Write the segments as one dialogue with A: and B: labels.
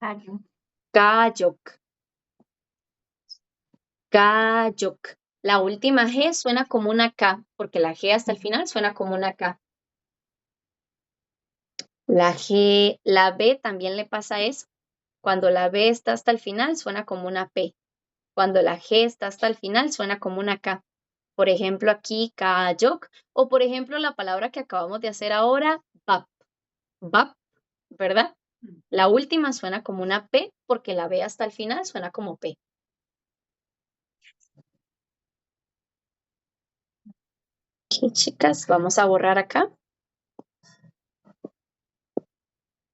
A: 가족.
B: 가족. 가족. La última G suena como una K, porque la G hasta el final suena como una K. La G, la B también le pasa eso. Cuando la B está hasta el final suena como una P. Cuando la G está hasta el final suena como una K. Por ejemplo, aquí 가족, o por ejemplo la palabra que acabamos de hacer ahora, 밥. 밥, ¿verdad? La última suena como una P porque la B hasta el final suena como P. Ok, chicas, vamos a borrar acá.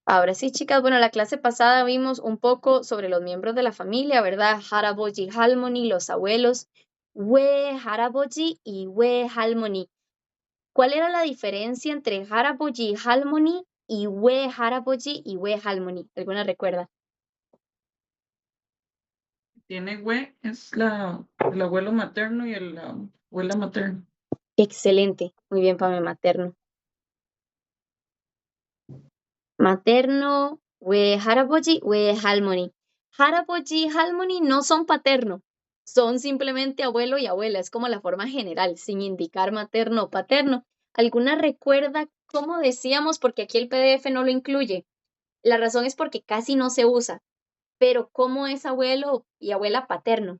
B: Ahora sí, chicas, bueno, la clase pasada vimos un poco sobre los miembros de la familia, ¿verdad? 할아버지, 할머니, los abuelos, 외할아버지 y 외할머니. ¿Cuál era la diferencia entre 할아버지, 할머니 y 외할아버지 y 외할머니? ¿Alguna recuerda?
C: Tiene güey, es el abuelo materno y la abuela materna.
B: Excelente, muy bien para mi materno. Materno, 외할아버지, 외할머니. 할아버지, 할머니 no son paterno, son simplemente abuelo y abuela, es como la forma general, sin indicar materno o paterno. ¿Alguna recuerda cómo decíamos? Porque aquí el PDF no lo incluye. La razón es porque casi no se usa, pero ¿cómo es abuelo y abuela paterno?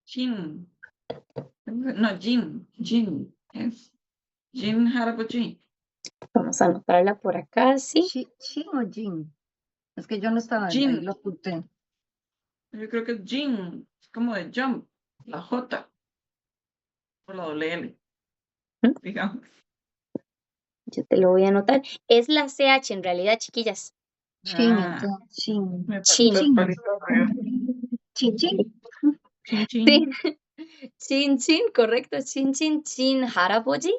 C: Jin. No, Jin. Jin. Es Jin Harabuji.
B: Vamos a anotarla por acá, ¿sí?
A: Chin o Jin. Es que yo no estaba ahí,
C: Jin.
A: lo oculté.
C: Yo creo que es Jin. Es como de jump. La J. O la doble L.
B: ¿Mm?
C: Digamos.
B: Yo te lo voy a anotar. Es la CH en realidad, chiquillas.
A: Chin,
C: Ah,
A: entonces, chin.
C: me faltó
B: Chin.
C: el
A: Chin.
C: palito arriba.
A: Chin, chin.
C: Chin,
B: Sí.
C: chin.
B: Chin, chin, correcto. Chin, chin, chin, 할아버지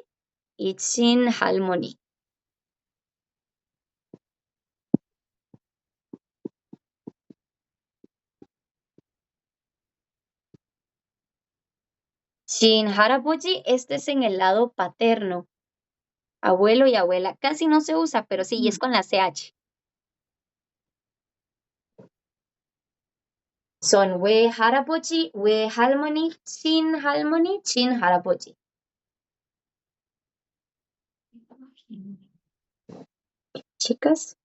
B: y chin, 할머니. Chin, 할아버지, este es en el lado paterno. Abuelo y abuela. Casi no se usa, pero sí, y es con la CH. Son 외할아버지, 외할머니, 친할머니, 친할아버지. Chicas,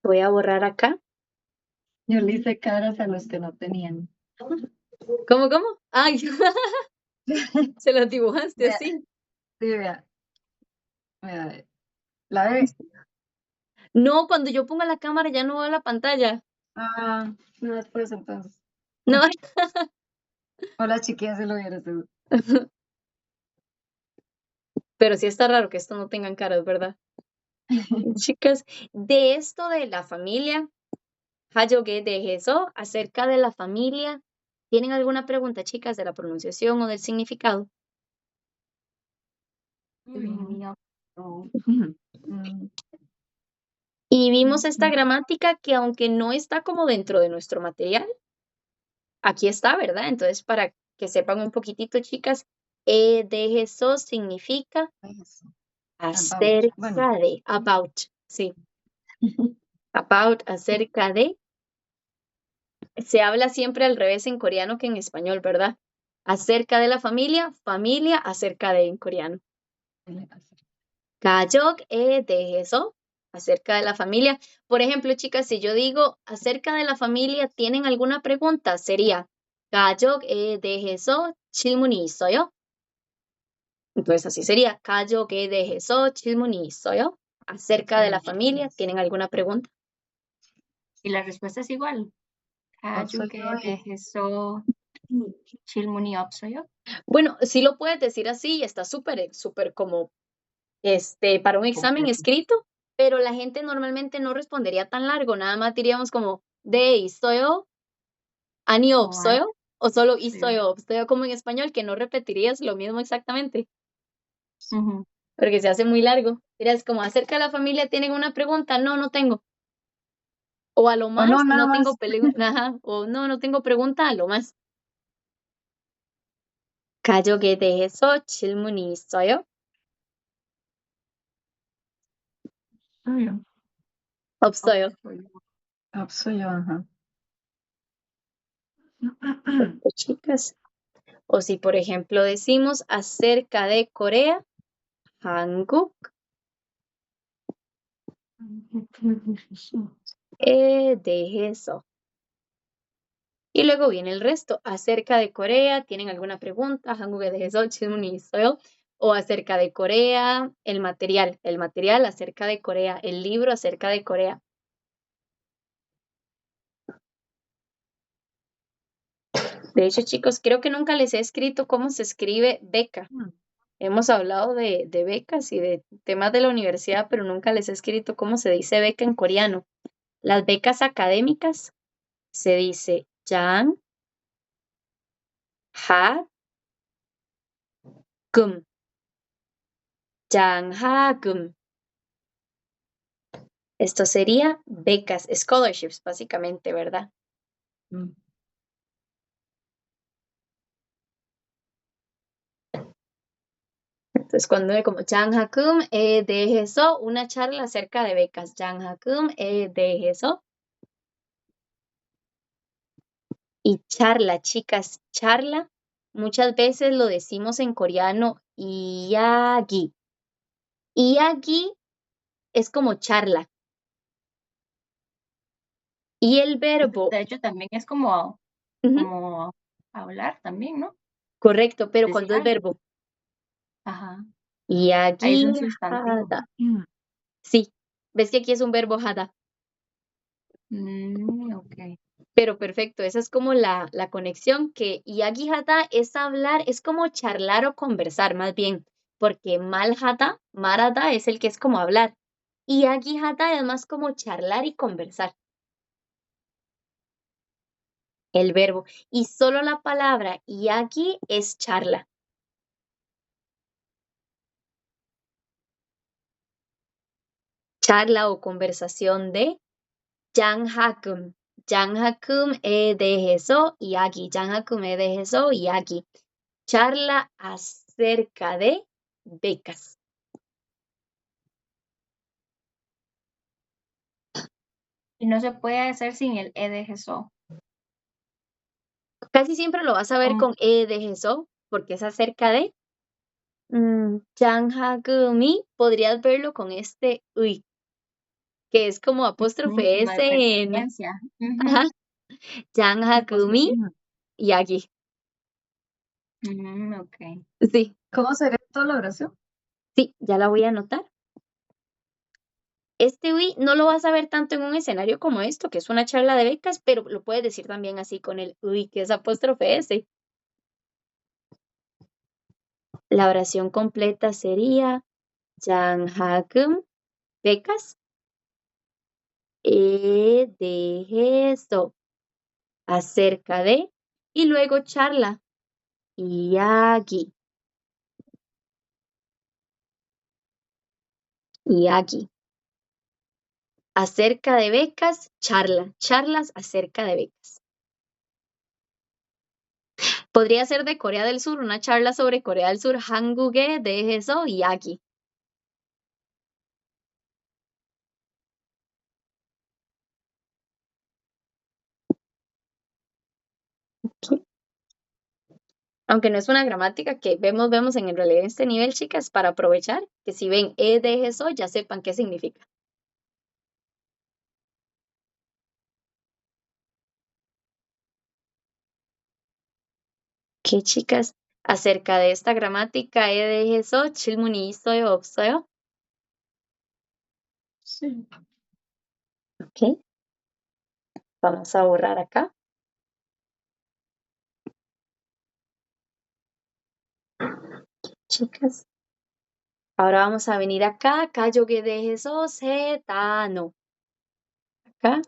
B: voy a borrar acá.
A: Yo le hice caras a los que no tenían.
B: ¿Cómo, cómo? Ay, se los dibujaste
A: Vea,
B: así.
A: sí, vea. Vea, la de.
B: No, cuando yo pongo la cámara ya no veo la pantalla.
A: Ah, no, después entonces.
B: No,
A: O las chiquillas se lo vieron.
B: pero sí está raro que esto no tengan caras, ¿verdad? Chicas, de esto de la familia, Hayoge de eso, acerca de la familia, ¿tienen alguna pregunta, chicas, de la pronunciación o del significado?
A: No.
B: Y vimos esta gramática que aunque no está como dentro de nuestro material, aquí está, ¿verdad? Entonces, para que sepan un poquitito, chicas, de eso significa
A: Eso. About. Bueno.
B: acerca de, about, sí, about, acerca de. Se habla siempre al revés en coreano que en español, ¿verdad? Acerca de la familia, familia, acerca de en coreano. 가족에 대해서, acerca de la familia. Por ejemplo, chicas, si yo digo acerca de la familia, ¿tienen alguna pregunta? Sería 가족에 대해서 질문이 있어요? Entonces así sería 가족에 대해서 질문이 있어요? Acerca de la familia, ¿tienen alguna pregunta?
D: Y la respuesta es igual. 가족에
A: 없어요.
D: 대해서 질문이 없어요?
B: Bueno, sí lo puedes decir así y está súper, súper como para un examen escrito, pero la gente normalmente no respondería tan largo, nada más diríamos como 네, 있어요, 아니요, 없어요, o solo 있어요, 없어요, como en español, que no repetirías lo mismo exactamente,
D: Ujú.
B: porque se hace muy largo. Dirás como acerca de la familia, ¿tienen una pregunta? No, no tengo. O a lo
A: O
B: más,
A: no, nada
B: no tengo
A: más.
B: pregunta, o no, no tengo pregunta, a lo más. 가족에 대해서 질문이 있어요?
C: Está bien.
B: 없어요.
A: 없어요, ajá.
B: Perfecto, chicas. O si, por ejemplo, decimos acerca de Corea, 한국에 대해서. Y luego viene el resto. Acerca de Corea, ¿tienen alguna pregunta? 한국에 대해서 질문이 있어요? O acerca de Corea, el material acerca de Corea, el libro acerca de Corea. De hecho, chicos, creo que nunca les he escrito cómo se escribe beca. Hemos hablado de becas y de temas de la universidad, pero nunca les he escrito cómo se dice beca en coreano. Las becas académicas se dice 장, 하, 금. 장학금. Esto sería becas, scholarships, básicamente, ¿verdad?
A: Mm.
B: Entonces, cuando ve como 장학금 대해서 una charla acerca de becas. 장학금 대해서. Y charla, chicas, charla. Muchas veces lo decimos en coreano 이야기. 이야기 es como charla. Y el verbo,
D: De hecho, también es como,
B: ujú,
D: como hablar también, ¿no?
B: correcto, pero
D: Decir
B: cuando es
D: algo.
B: verbo,
D: Ajá. Ahí es un sustantivo.
B: 이야기하다. Sí, ves que aquí es un verbo 하다.
D: Ok.
B: Pero perfecto, esa es como la conexión que 이야기하다 es hablar, es como charlar o conversar más bien, porque 말하다 es el que es como hablar. 이야기하다 es más como charlar y conversar. El verbo. Y solo la palabra 이야기 es charla. Charla o conversación de 장학금. 장학금에 대해서 이야기. 장학금에 대해서 이야기. Charla acerca de becas.
D: Y no se puede hacer sin el EDGSO.
B: Casi siempre lo vas a ver con 대해서, porque es acerca de. 장학금이 podrías verlo con este 의, que es como apóstrofe
D: Como
B: S
D: de
B: en.
D: preferencia.
B: Ajá. 장학금이 이야기.
D: Ok.
B: Sí,
A: ¿Cómo sería toda la oración?
B: sí, ya la voy a anotar. Este ui no lo vas a ver tanto en un escenario como esto, que es una charla de becas, pero lo puedes decir también así con el ui, que es apóstrofe S. La oración completa sería 장학금 becas 대해서 acerca de y luego charla 이야기 acerca de becas charlas acerca de becas. Podría ser de Corea del Sur, una charla sobre Corea del Sur, 한국에 대해서 이야기. Okay. Aunque no es una gramática que vemos en realidad en este nivel, chicas, para aprovechar, que si ven de eso, ya sepan qué significa. ¿Qué, chicas? Acerca de esta gramática, de eso, 질문이 있어요, 없어요?
A: Sí.
B: Ok. Vamos a borrar acá. Chicas. Ahora vamos a venir acá. 가족에 대해서 세 단어. Acá.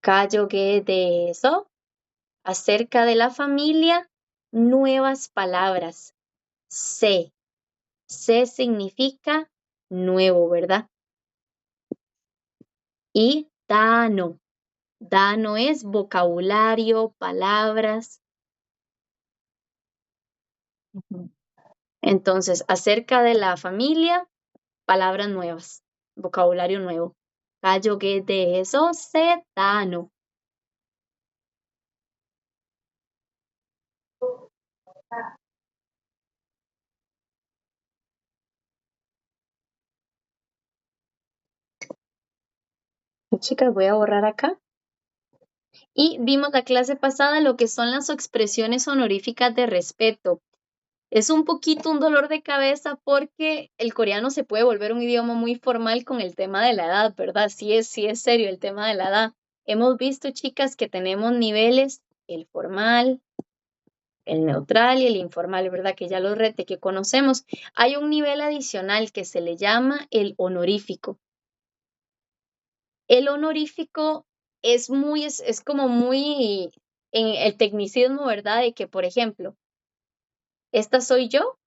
B: 가족에 대해서. Acerca de la familia, nuevas palabras. Se. Se significa nuevo, ¿verdad? Y dano. Dano es vocabulario, palabras. Entonces, acerca de la familia, palabras nuevas, vocabulario nuevo. 가족에 대해서 세 단어. Chicas, voy a borrar acá. Y vimos la clase pasada lo que son las expresiones honoríficas de respeto. Es un poquito un dolor de cabeza porque el coreano se puede volver un idioma muy formal con el tema de la edad, ¿verdad? Sí es serio el tema de la edad. Hemos visto, chicas, que tenemos niveles, el formal, el neutral y el informal, ¿verdad? Que ya los rete que conocemos. Hay un nivel adicional que se le llama el honorífico. El honorífico es como muy en el tecnicismo, ¿verdad? De que, por ejemplo, esta soy yo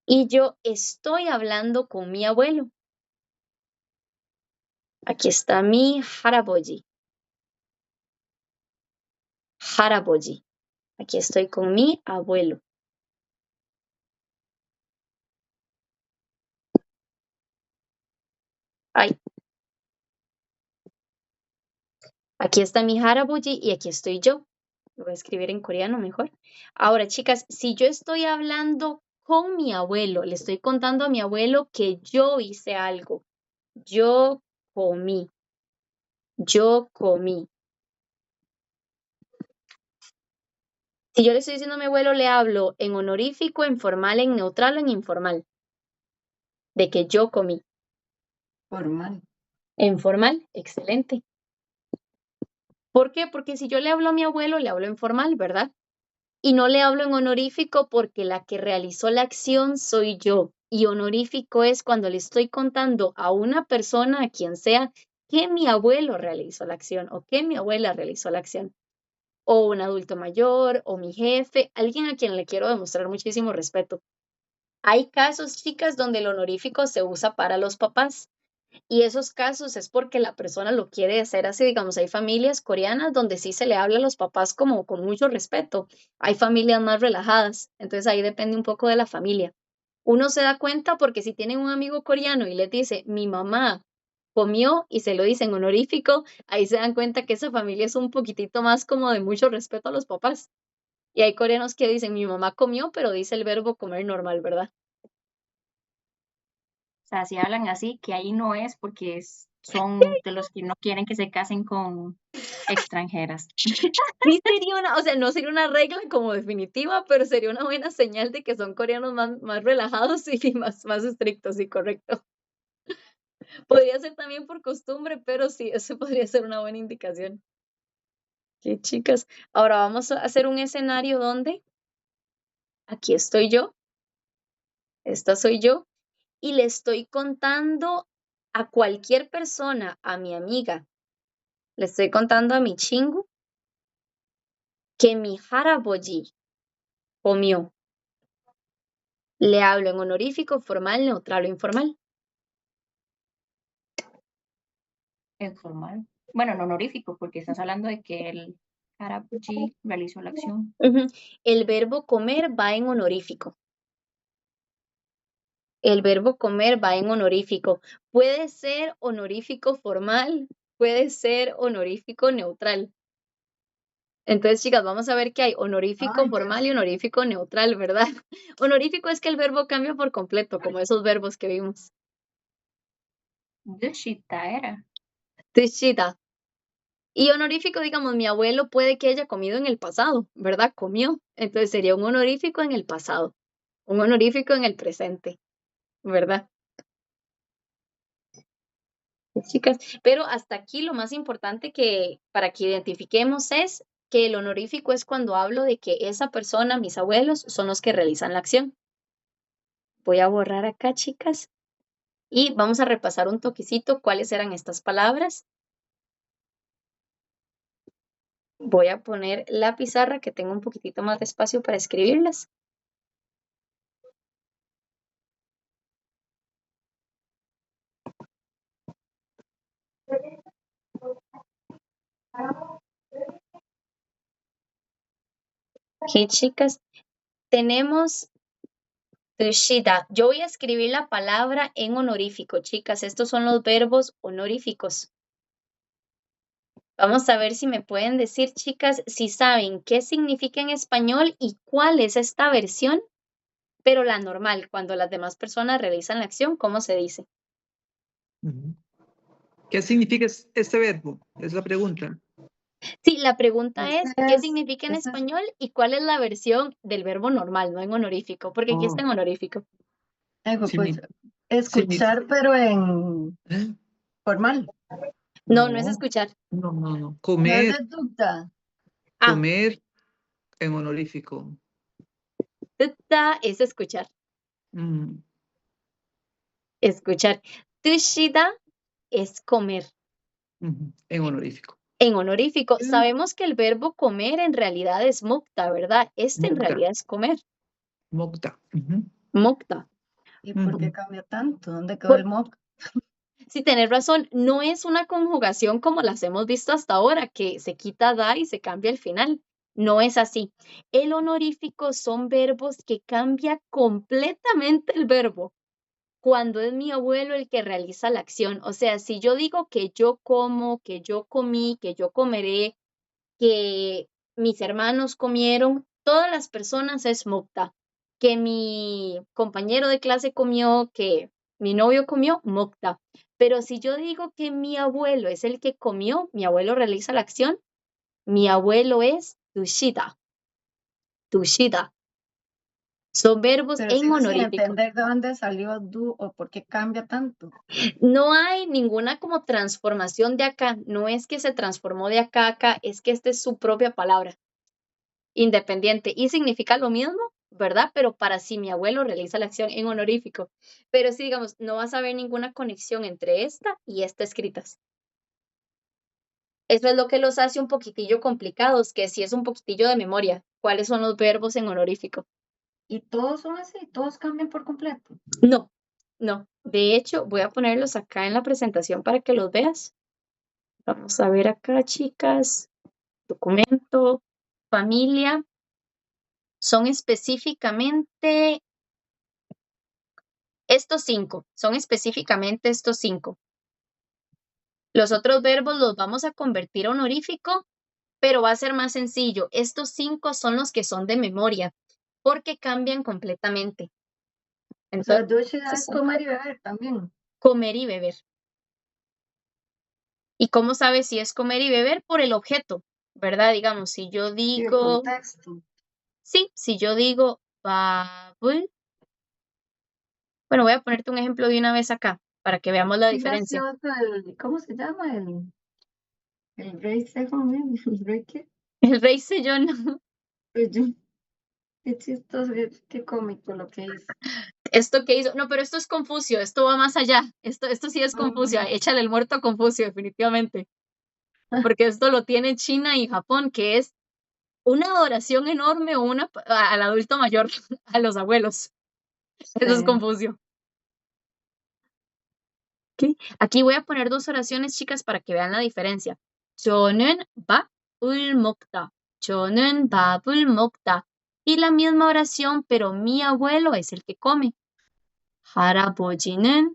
B: y yo estoy hablando con mi abuelo. Aquí está mi haraboji. Haraboji. Aquí estoy con mi abuelo. Ay. Aquí está mi haraboji y aquí estoy yo. Lo voy a escribir en coreano mejor. Ahora, chicas, si yo estoy hablando con mi abuelo, le estoy contando a mi abuelo que yo hice algo. Yo comí. Yo comí. Si yo le estoy diciendo a mi abuelo, le hablo en honorífico, en formal, en neutral o en informal. De que yo comí.
A: Formal.
B: En formal, excelente. ¿Por qué? Porque si yo le hablo a mi abuelo, le hablo en formal, ¿verdad? Y no le hablo en honorífico porque la que realizó la acción soy yo. Y honorífico es cuando le estoy contando a una persona, a quien sea, que mi abuelo realizó la acción o que mi abuela realizó la acción. O un adulto mayor, o mi jefe, alguien a quien le quiero demostrar muchísimo respeto. Hay casos, chicas, donde el honorífico se usa para los papás. Y esos casos es porque la persona lo quiere hacer así, digamos, hay familias coreanas donde sí se le habla a los papás como con mucho respeto, hay familias más relajadas, entonces ahí depende un poco de la familia. Uno se da cuenta porque si tienen un amigo coreano y les dice, mi mamá comió y se lo dicen honorífico, ahí se dan cuenta que esa familia es un poquitito más como de mucho respeto a los papás. Y hay coreanos que dicen, mi mamá comió, pero dice el verbo comer normal, ¿verdad?
D: O sea, si hablan así, que ahí no es porque son de los que no quieren que se casen con extranjeras.
B: Sí sería una, o sea, no sería una regla como definitiva, pero sería una buena señal de que son coreanos más relajados y más estrictos, sí, correcto. Podría ser también por costumbre, pero sí, eso podría ser una buena indicación. ¿Qué chicas? Ahora vamos a hacer un escenario donde aquí estoy yo, esta soy yo, y le estoy contando a cualquier persona, a mi amiga, le estoy contando a mi chingu que mi haraboji comió. Le hablo en honorífico, formal, neutral o informal.
D: Informal. Bueno, no honorífico, porque estás hablando de que el Harapuchi realizó la acción.
B: El verbo comer va en honorífico. El verbo comer va en honorífico. Puede ser honorífico formal, puede ser honorífico neutral. Entonces, chicas, vamos a ver que hay honorífico
A: Ay,
B: formal y honorífico neutral, ¿verdad? Honorífico es que el verbo cambia por completo, como esos verbos que vimos.
D: Dushita era.
B: Tishita. Y honorífico, digamos, mi abuelo puede que haya comido en el pasado, ¿verdad? Comió. Entonces sería un honorífico en el pasado, un honorífico en el presente, ¿verdad? Chicas, pero hasta aquí lo más importante que para que identifiquemos es que el honorífico es cuando hablo de que esa persona, mis abuelos, son los que realizan la acción. Voy a borrar acá, chicas, y vamos a repasar un toquecito cuáles eran estas palabras. Voy a poner la pizarra que tengo un poquitito más de espacio para escribirlas. Ok, chicas, tenemos Tushida. Yo voy a escribir la palabra en honorífico, chicas. Estos son los verbos honoríficos. Vamos a ver si me pueden decir, chicas, si saben qué significa en español y cuál es esta versión, pero la normal, cuando las demás personas realizan la acción, ¿cómo se dice?
E: Ujú. ¿Qué significa este verbo? Es la pregunta.
B: Sí, la pregunta es, ¿qué
A: Ese
B: significa en
A: ese
B: español y cuál es la versión del verbo normal, no en honorífico? Porque aquí está
E: Oh,
B: en honorífico.
A: pues,
E: signi-
A: escuchar, pero en
E: ¿eh?
A: formal.
B: No, no es
E: No,
B: escuchar.
E: no.
A: No es
E: Comer,
A: deducta.
B: Ah,
E: comer en honorífico.
B: tuta es escuchar.
E: Mm,
B: Escuchar. Tushida es comer.
E: ujú, en honorífico.
B: En honorífico,
A: Mm.
B: sabemos que el verbo comer en realidad es mukta, ¿verdad? Este en
E: Mukta.
B: realidad es comer.
E: Mokta. Ujú,
B: Mukta.
A: ¿Y por qué
E: ujú.
A: cambia tanto? ¿Dónde quedó
B: Por-
A: el mock?
B: Si tenés razón, no es una conjugación como las hemos visto hasta ahora, que se quita da y se cambia el final. No es así. El honorífico son verbos que cambia completamente el verbo cuando es mi abuelo el que realiza la acción. O sea, si yo digo que yo como, que yo comí, que yo comeré, que mis hermanos comieron, todas las personas es mukta. Que mi compañero de clase comió, que mi novio comió, mukta. Pero si yo digo que mi abuelo es el que comió, mi abuelo realiza la acción, mi abuelo es tushida. Tushida. Son verbos
A: Pero
B: en
A: sigo sin
B: honorífico.
A: entender de dónde salió du o por qué cambia tanto.
B: No hay ninguna como transformación de acá. No es que se transformó de acá a acá, es que esta es su propia palabra, independiente. Y significa lo mismo, ¿verdad? Pero para si mi abuelo realiza la acción en honorífico. Pero sí, digamos, no vas a ver ninguna conexión entre esta y esta escritas. Eso es lo que los hace un poquitillo complicados, que sí es un poquitillo de memoria. ¿Cuáles son los verbos en honorífico?
A: Y todos son así, todos cambian por completo.
B: No, no. De hecho, voy a ponerlos acá en la presentación para que los veas. Vamos a ver acá, chicas. Documento, familia. Son específicamente estos 5. Son específicamente estos 5. Los otros verbos los vamos a convertir a honorífico, pero va a ser más sencillo. Estos 5 son los que son de memoria, porque cambian completamente.
A: O sea,
B: Entonces,
A: dushida es comer y beber también.
B: comer y beber. ¿Y cómo sabes si es comer y beber? Por el objeto, ¿verdad? Digamos, si yo
A: Y el
B: digo,
A: contexto.
B: sí, si yo digo babul, bueno, voy a ponerte un ejemplo de una vez acá, para que veamos la
A: Qué
B: diferencia.
A: gracioso ¿cómo se llama? El rey Sejong, el rey qué?
B: El rey Sejong.
A: Pues qué chistoso, qué cómico lo que hizo.
B: ¿Esto que hizo? No, pero esto es Confucio, esto va más allá. Esto sí es Confucio, échale el muerto a Confucio, definitivamente. Porque esto lo tiene China y Japón, que es una adoración enorme al adulto mayor, a los abuelos. Eso es Confucio. ¿Okay? Aquí voy a poner 2 oraciones, chicas, para que vean la diferencia. 저는 밥을 먹다. 저는 밥을 먹다. Y la misma oración, pero mi abuelo es el que come. 할아버지는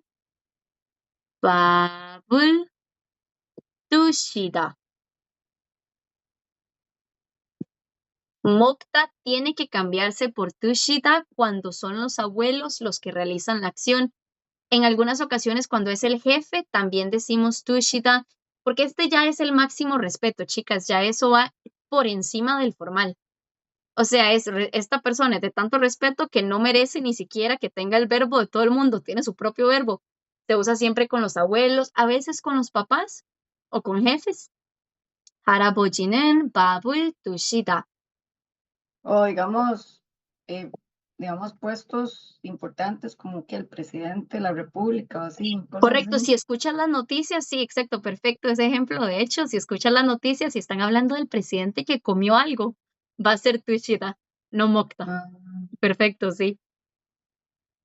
B: 밥을 드시다. Mokta tiene que cambiarse por tushida cuando son los abuelos los que realizan la acción. En algunas ocasiones, cuando es el jefe, también decimos tushida, porque este ya es el máximo respeto, chicas, ya eso va por encima del formal. O sea, esta persona es de tanto respeto que no merece ni siquiera que tenga el verbo de todo el mundo, tiene su propio verbo. Se usa siempre con los abuelos, a veces con los papás o con jefes. 할아버지는 밥을 드시다.
A: O digamos, puestos importantes como que el presidente de la República o así, cosas
B: Correcto,
A: así.
B: si escuchas las noticias, sí, exacto, perfecto ese ejemplo. De hecho, si escuchas las noticias y están hablando del presidente que comió algo, va a ser tushida, no mokta.
A: Ah,
B: Perfecto, sí.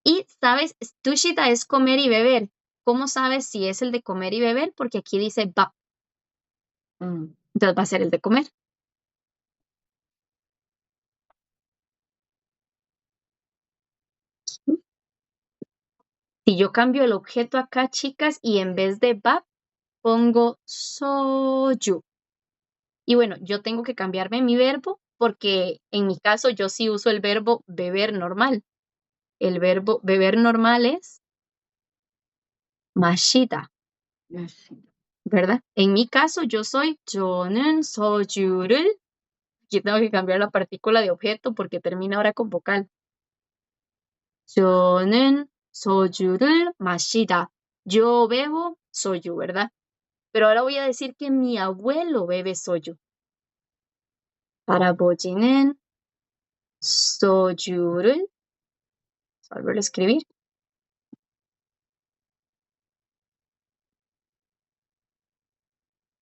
B: Y sabes, tushida es comer y beber. ¿Cómo sabes si es el de comer y beber? Porque aquí dice ba,
A: mm.
B: entonces va a ser el de comer. Si yo cambio el objeto acá, chicas, y en vez de bab, pongo soju. Y bueno, yo tengo que cambiarme mi verbo porque en mi caso yo sí uso el verbo beber normal. El verbo beber normal es 마시다, ¿verdad? En mi caso yo soy 저는 소주를. Aquí tengo que cambiar la partícula de objeto porque termina ahora con vocal. 저는 소주를 마시다. Yo bebo soju, ¿verdad? Pero ahora voy a decir que mi abuelo bebe soju. 할아버지는 소주를, volver a escribir,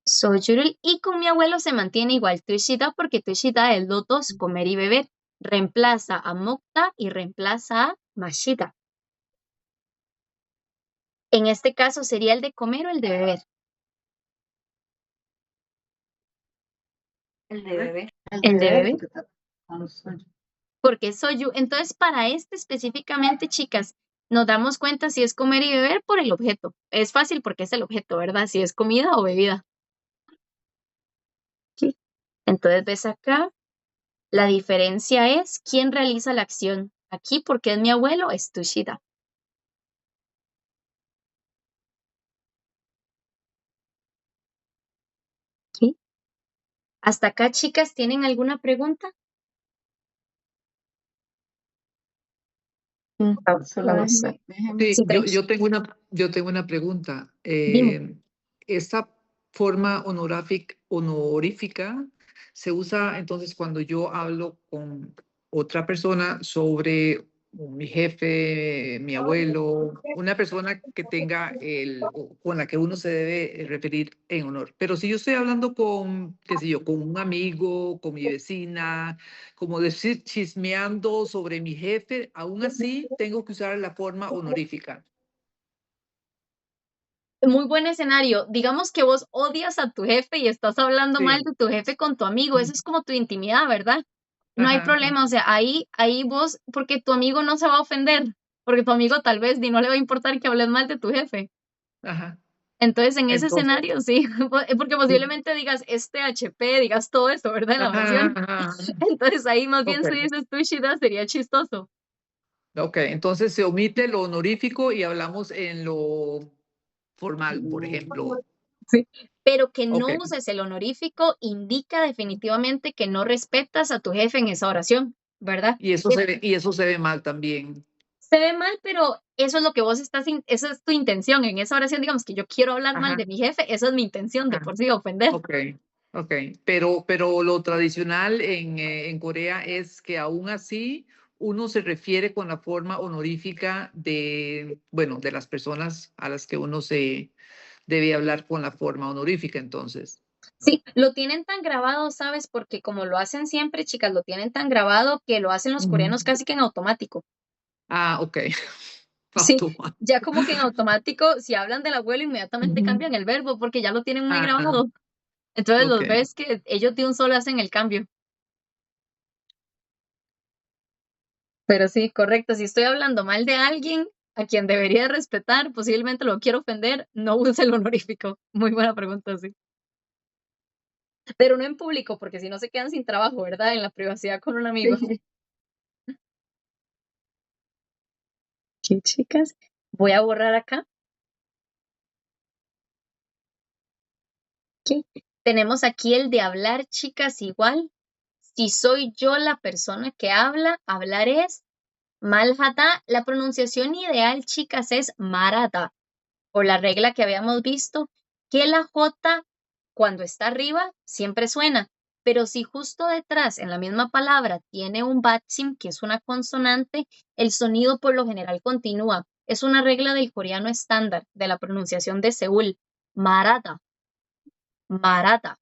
B: soju를, y con mi abuelo se mantiene igual 드시다 porque 드시다 es los dos, comer y beber. Reemplaza a 먹다 y reemplaza a 마시다. En este caso sería el de comer o el de beber.
D: El de bebé.
B: El de beber.
A: porque está con soju.
B: Porque soju. Entonces, para este específicamente, chicas, nos damos cuenta si es comer y beber por el objeto. Es fácil porque es el objeto, ¿verdad? Si es comida o bebida. Sí. Entonces, ves acá, la diferencia es quién realiza la acción. Aquí, porque es mi abuelo, es Tushida. ¿Sí? Hasta acá, chicas, ¿tienen alguna pregunta?
A: Solo
B: Vamos a ver.
A: déjeme.
E: Sí,
B: Sí, tranqui.
E: yo tengo una pregunta.
B: Dime.
E: Esta forma honorífica se usa entonces cuando yo hablo con otra persona sobre mi jefe, mi abuelo, una persona que tenga o con la que uno se debe referir en honor. Pero si yo estoy hablando con, qué sé yo, con un amigo, con mi vecina, como decir chismeando sobre mi jefe, aún así tengo que usar la forma honorífica.
B: Muy buen escenario. Digamos que vos odias a tu jefe y estás hablando mal
E: Sí.
B: de tu jefe con tu amigo. Eso es como tu intimidad, ¿verdad? No hay
E: Ajá,
B: problema. O sea, ahí vos, porque tu amigo no se va a ofender, porque tu amigo tal vez ni no le va a importar que hables mal de tu jefe.
E: ajá.
B: Entonces, en ese
E: Entonces,
B: escenario, sí, porque
E: sí.
B: posiblemente digas este HP, digas todo eso, ¿verdad? En la
E: Ajá,
B: oración.
E: ajá.
B: Entonces, ahí más bien
E: Ok.
B: si dices tú, Shida, sería chistoso.
E: Ok, entonces se omite lo honorífico y hablamos en lo formal, por ejemplo.
B: Sí. Pero que
E: Ok.
B: no uses el honorífico indica definitivamente que no respetas a tu jefe en esa oración, ¿verdad?
E: Y eso se ve mal también.
B: Se ve mal, pero eso es lo que vos estás, esa es tu intención en esa oración, digamos que yo quiero hablar mal
E: Ajá,
B: de mi jefe, esa es mi intención de
E: ajá.
B: por sí ofender.
E: Ok, ok. Pero lo tradicional en Corea es que aún así uno se refiere con la forma honorífica de, bueno, de las personas a las que uno se debe hablar con la forma honorífica, entonces.
B: Sí, lo tienen tan grabado, ¿sabes? Porque como lo hacen siempre, chicas, lo tienen tan grabado que lo hacen los
E: Ujú.
B: coreanos casi que en automático.
E: Ah, ok.
B: Sí,
E: Automático.
B: ya como que en automático, si hablan del abuelo, inmediatamente
E: Ujú.
B: cambian el verbo porque ya lo tienen muy
E: Ah,
B: grabado. Entonces
E: ok.
B: los ves que ellos de un solo hacen el cambio. Pero sí, correcto. Si estoy hablando mal de alguien a quien debería respetar, posiblemente lo quiero ofender, no use el honorífico. Muy buena pregunta, sí. Pero no en público, porque si no se quedan sin trabajo, ¿verdad? En la privacidad con un amigo.
A: Sí.
B: ¿Qué, chicas? Voy a borrar acá. ¿Qué? Tenemos aquí el de hablar, chicas, igual. Si soy yo la persona que habla, hablar es malhata. La pronunciación ideal, chicas, es marata. Por la regla que habíamos visto, que la J cuando está arriba siempre suena, pero si justo detrás en la misma palabra tiene un batsim, que es una consonante, el sonido por lo general continúa. Es una regla del coreano estándar de la pronunciación de Seúl. Marata, marata.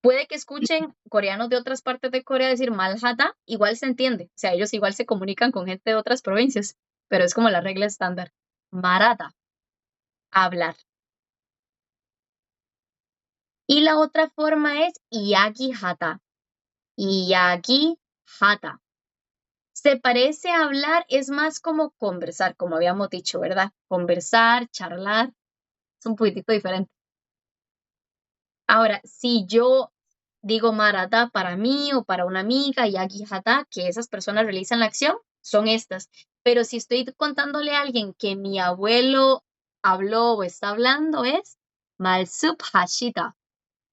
B: Puede que escuchen coreanos de otras partes de Corea decir malhata, igual se entiende, o sea, ellos igual se comunican con gente de otras provincias, pero es como la regla estándar. Marata, hablar. Y la otra forma es Iyagi Hata. Iyagi Hata. Se parece a hablar, es más como conversar, como habíamos dicho, ¿verdad? Conversar, charlar, es un poquitito diferente. Ahora, si yo digo marada para mí o para una amiga y agijada, que esas personas realizan la acción, son estas. Pero si estoy contándole a alguien que mi abuelo habló o está hablando, es malsup hashida.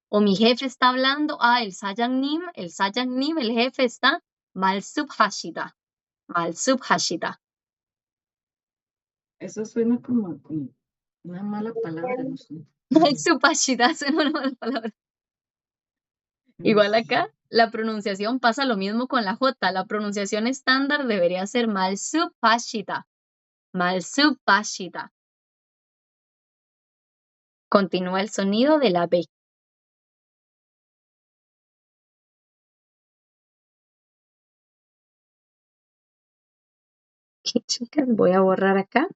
B: O mi jefe está hablando, el sayannim, el jefe está malsup hashida. Malsup hashida.
A: Eso suena como una mala palabra, no sé.
B: Malsup hashida suena una mala palabra. Igual acá, la pronunciación pasa lo mismo con la J. La pronunciación estándar debería ser malsupashita. Malsupashita. Continúa el sonido de la B. Ok, chicas, voy a borrar acá.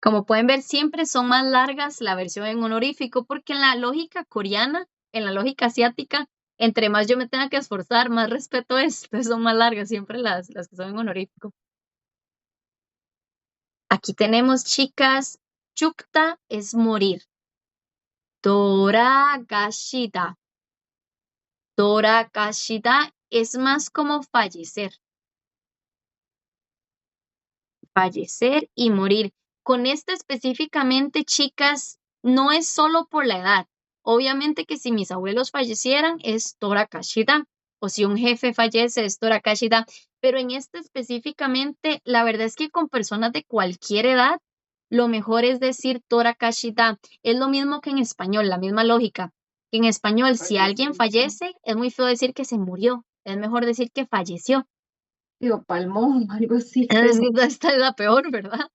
B: Como pueden ver, siempre son más largas la versión en honorífico porque en la lógica coreana, en la lógica asiática, entre más yo me tenga que esforzar, más respeto es. Entonces son más largas siempre las que son en honorífico. Aquí tenemos, chicas, chukta es morir. Doragashida. Doragashida es más como fallecer. Fallecer y morir. Con esta específicamente, chicas, no es solo por la edad. Obviamente que si mis abuelos fallecieran es Doragashida, o si un jefe fallece es Doragashida, pero en este específicamente, la verdad es que con personas de cualquier edad, lo mejor es decir Doragashida. Es lo mismo que en español, la misma lógica. En español, si alguien fallece, es muy feo decir que se murió, es mejor decir que falleció.
A: Digo, palmón, algo así.
B: Esta es la peor, ¿verdad?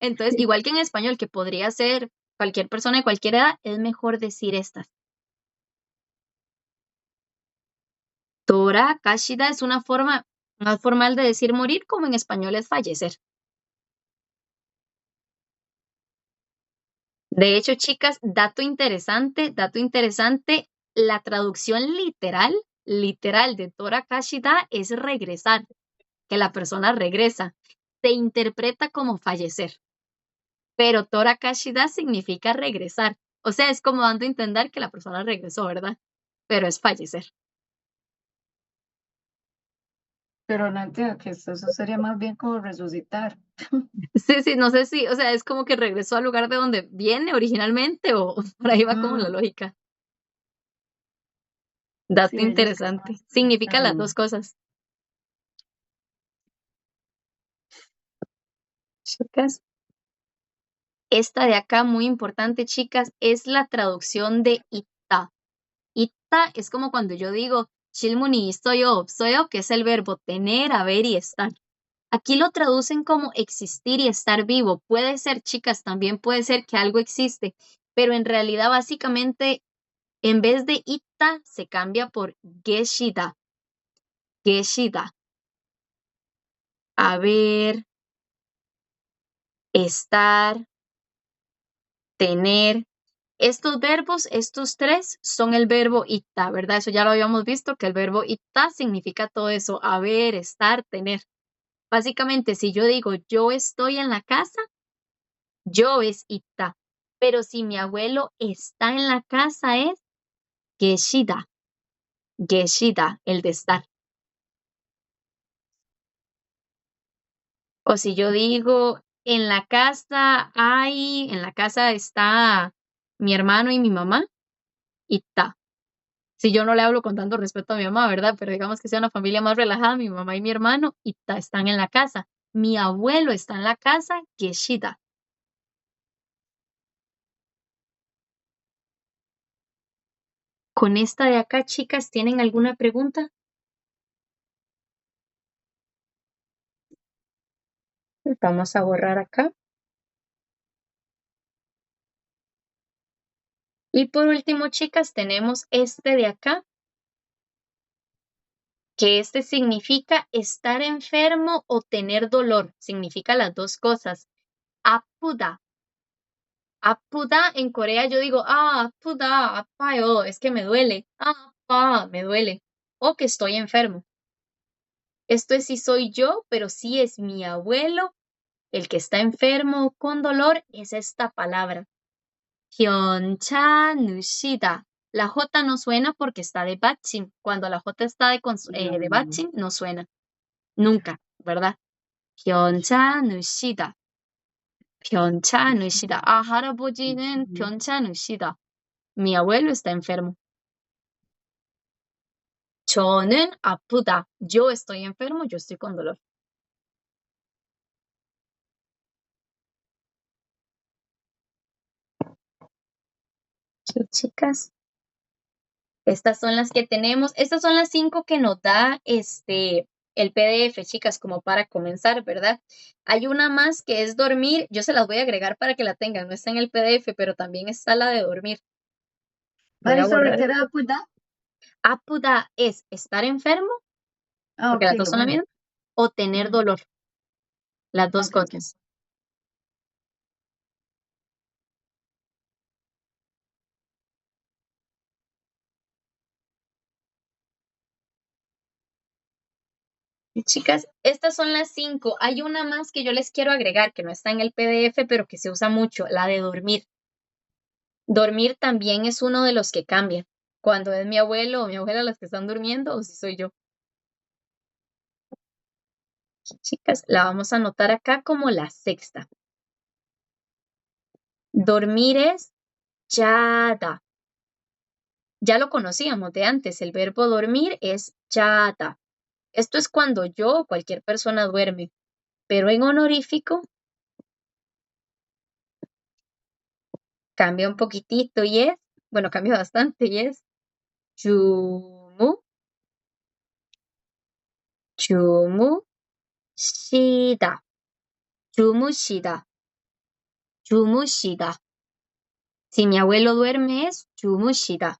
B: Entonces, igual que en español, que podría ser cualquier persona de cualquier edad, es mejor decir estas. Tora Kashida es una forma más formal de decir morir, como en español es fallecer. De hecho, chicas, dato interesante, la traducción literal de Tora Kashida es regresar, que la persona regresa. Se interpreta como fallecer. Pero Tora Kashida significa regresar. O sea, es como dando a entender que la persona regresó, ¿verdad? Pero es fallecer.
A: Pero no entiendo que eso sería más bien como resucitar.
B: Sí, no sé si, o sea, es como que regresó al lugar de donde viene originalmente o por ahí va como la lógica. Dato
A: Sí, ellos que
B: interesante.
A: son
B: Significa las
A: tan-
B: dos cosas. Chicas. Esta de acá, muy importante, chicas, es la traducción de ita. Ita es como cuando yo digo, shilmuni soyo, que es el verbo tener, haber y estar. Aquí lo traducen como existir y estar vivo. Puede ser, chicas, también puede ser que algo existe, pero en realidad básicamente en vez de ita se cambia por geshida. Geshida. Haber, estar, tener. Estos verbos, estos tres, son el verbo ita, ¿verdad? Eso ya lo habíamos visto, que el verbo ita significa todo eso, haber, estar, tener. Básicamente, si yo digo yo estoy en la casa, yo es ita. Pero si mi abuelo está en la casa es geshida. Geshida, el de estar. O si yo digo en la casa está mi hermano y mi mamá, ita. Si yo no le hablo con tanto respeto a mi mamá, ¿verdad? Pero digamos que sea una familia más relajada, mi mamá y mi hermano, ita, están en la casa. Mi abuelo está en la casa, geshida. Con esta de acá, chicas, ¿tienen alguna pregunta? Vamos a borrar acá. Y por último, chicas, tenemos este de acá, que este significa estar enfermo o tener dolor. Significa las dos cosas. Apuda. Apuda en Corea yo digo, apuda, apayo, es que me duele. Me duele. O que estoy enfermo. Esto es si soy yo, pero si es mi abuelo el que está enfermo o con dolor, es esta palabra. 괜찮으시다. La J no suena porque está de 받침. Cuando la J está de 받침, no suena. Nunca, ¿verdad? 괜찮으시다. 괜찮으시다. 할아버지는 괜찮으시다. Mi abuelo está enfermo. 저는 아프다. Yo estoy enfermo, yo estoy con dolor. Sí, chicas. Estas son las que tenemos. Estas son las 5 que nos da el PDF, chicas, como para comenzar, ¿verdad? Hay una más que es dormir. Yo se las voy a agregar para que la tengan. No está en el PDF, pero también está la de dormir. Voy a
A: Sorry,
B: borrar.
A: ¿qué era apuda?
B: Apuda es estar enfermo,
A: Ah,
B: porque las
A: ok,
B: dos son la
A: bueno.
B: misma, o tener dolor. Las dos
A: Ok, ok.
B: cosas. Y, chicas, estas son las 5. Hay una más que yo les quiero agregar, que no está en el PDF, pero que se usa mucho, la de dormir. Dormir también es uno de los que cambia. Cuando es mi abuelo o mi abuela las que están durmiendo, o si soy yo. Chicas, la vamos a anotar acá como la sexta. Dormir es yada. Ya lo conocíamos de antes. El verbo dormir es yada. Esto es cuando yo o cualquier persona duerme. Pero en honorífico cambia un poquitito y es, bueno, cambia bastante y es 주무, 주무시다, 주무시다, 주무시다. Si mi abuelo duerme es 주무시다.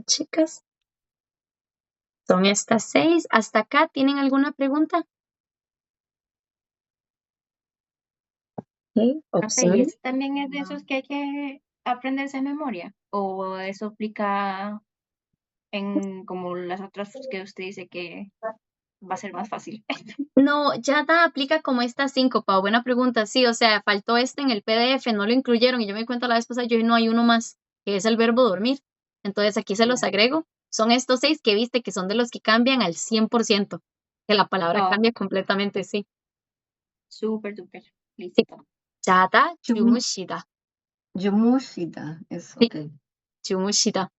B: Chicas, son estas 6. ¿Hasta acá tienen alguna pregunta? Ok,
D: Profe, ¿y
B: opción.
D: este también es de esos que hay que aprenderse de memoria? ¿O eso aplica en como las otras que usted dice que va a ser más fácil?
B: No, Yada aplica como estas 5, Pau. Buena pregunta. Sí, o sea, faltó este en el PDF, no lo incluyeron y yo me di cuenta la vez pasada, yo no hay uno más, que es el verbo dormir. Entonces aquí se los agrego. Son estos 6 que viste que son de los que cambian al 100%, que la palabra
D: Oh,
B: cambia completamente, sí.
D: súper, súper.
B: Sí.
D: Listo.
B: Yada,
A: Yum-
B: 주무시다.
A: Yumushita, es
B: Sí,
A: ok.
B: 주무시다.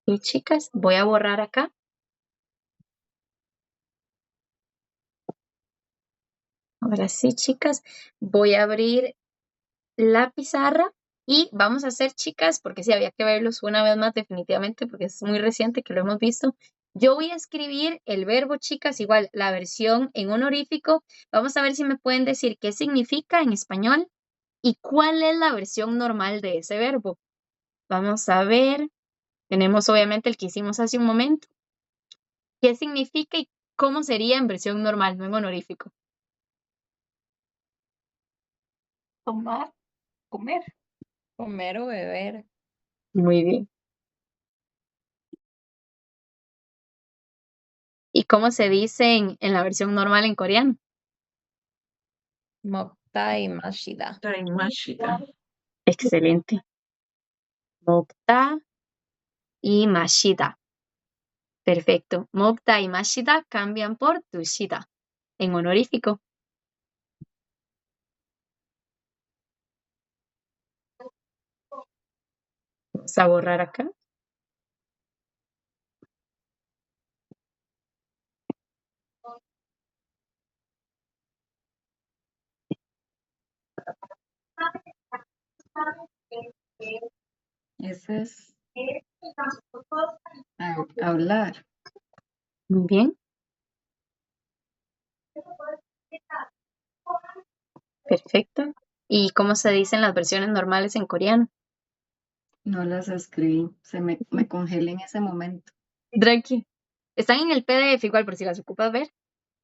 B: Y chicas, voy a borrar acá. Ahora sí, chicas, voy a abrir la pizarra y vamos a hacer, chicas, porque sí, había que verlos una vez más definitivamente, porque es muy reciente que lo hemos visto. Yo voy a escribir el verbo, chicas, igual la versión en honorífico. Vamos a ver si me pueden decir qué significa en español y cuál es la versión normal de ese verbo. Vamos a ver. Tenemos obviamente el que hicimos hace un momento. ¿Qué significa y cómo sería en versión normal, no en honorífico?
D: Tomar, comer.
F: Comer o beber.
B: Muy bien. ¿Y cómo se dice en la versión normal en coreano?
F: Mokta y mashida.
C: Taimashita.
B: Excelente. 먹다 y 마시다. Perfecto. 먹다 y 마시다 cambian por 두시다 en honorífico. Vamos a borrar acá.
A: Ese es hablar.
B: Muy bien. Perfecto. ¿Y cómo se dicen las versiones normales en coreano?
A: No las escribí, me congelé en ese momento.
B: Tranqui. Están en el PDF igual por si las ocupas ver.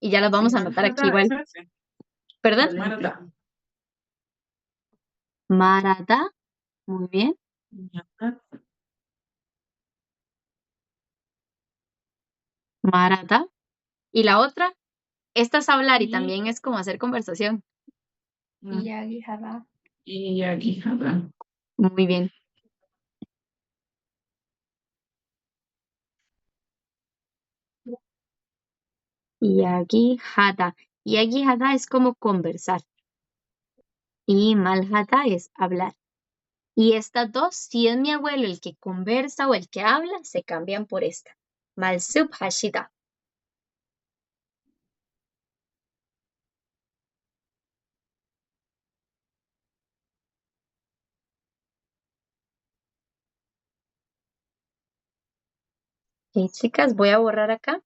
B: Y ya las vamos a anotar aquí
C: Marada,
B: igual.
C: es ese.
B: ¿Perdón?
A: Yo le
C: Marada.
A: entiendo.
B: Marada. Muy bien. Marada. Y la otra, esta es hablar y
C: Y,
B: también es como hacer conversación.
D: 이야기하다.
C: 이야기하다.
B: Muy bien. Yagihada. Yagihada es como conversar. Y malhada es hablar. Y estas dos, si es mi abuelo el que conversa o el que habla, se cambian por esta. Malsub hashida. Ok, chicas, voy a borrar acá.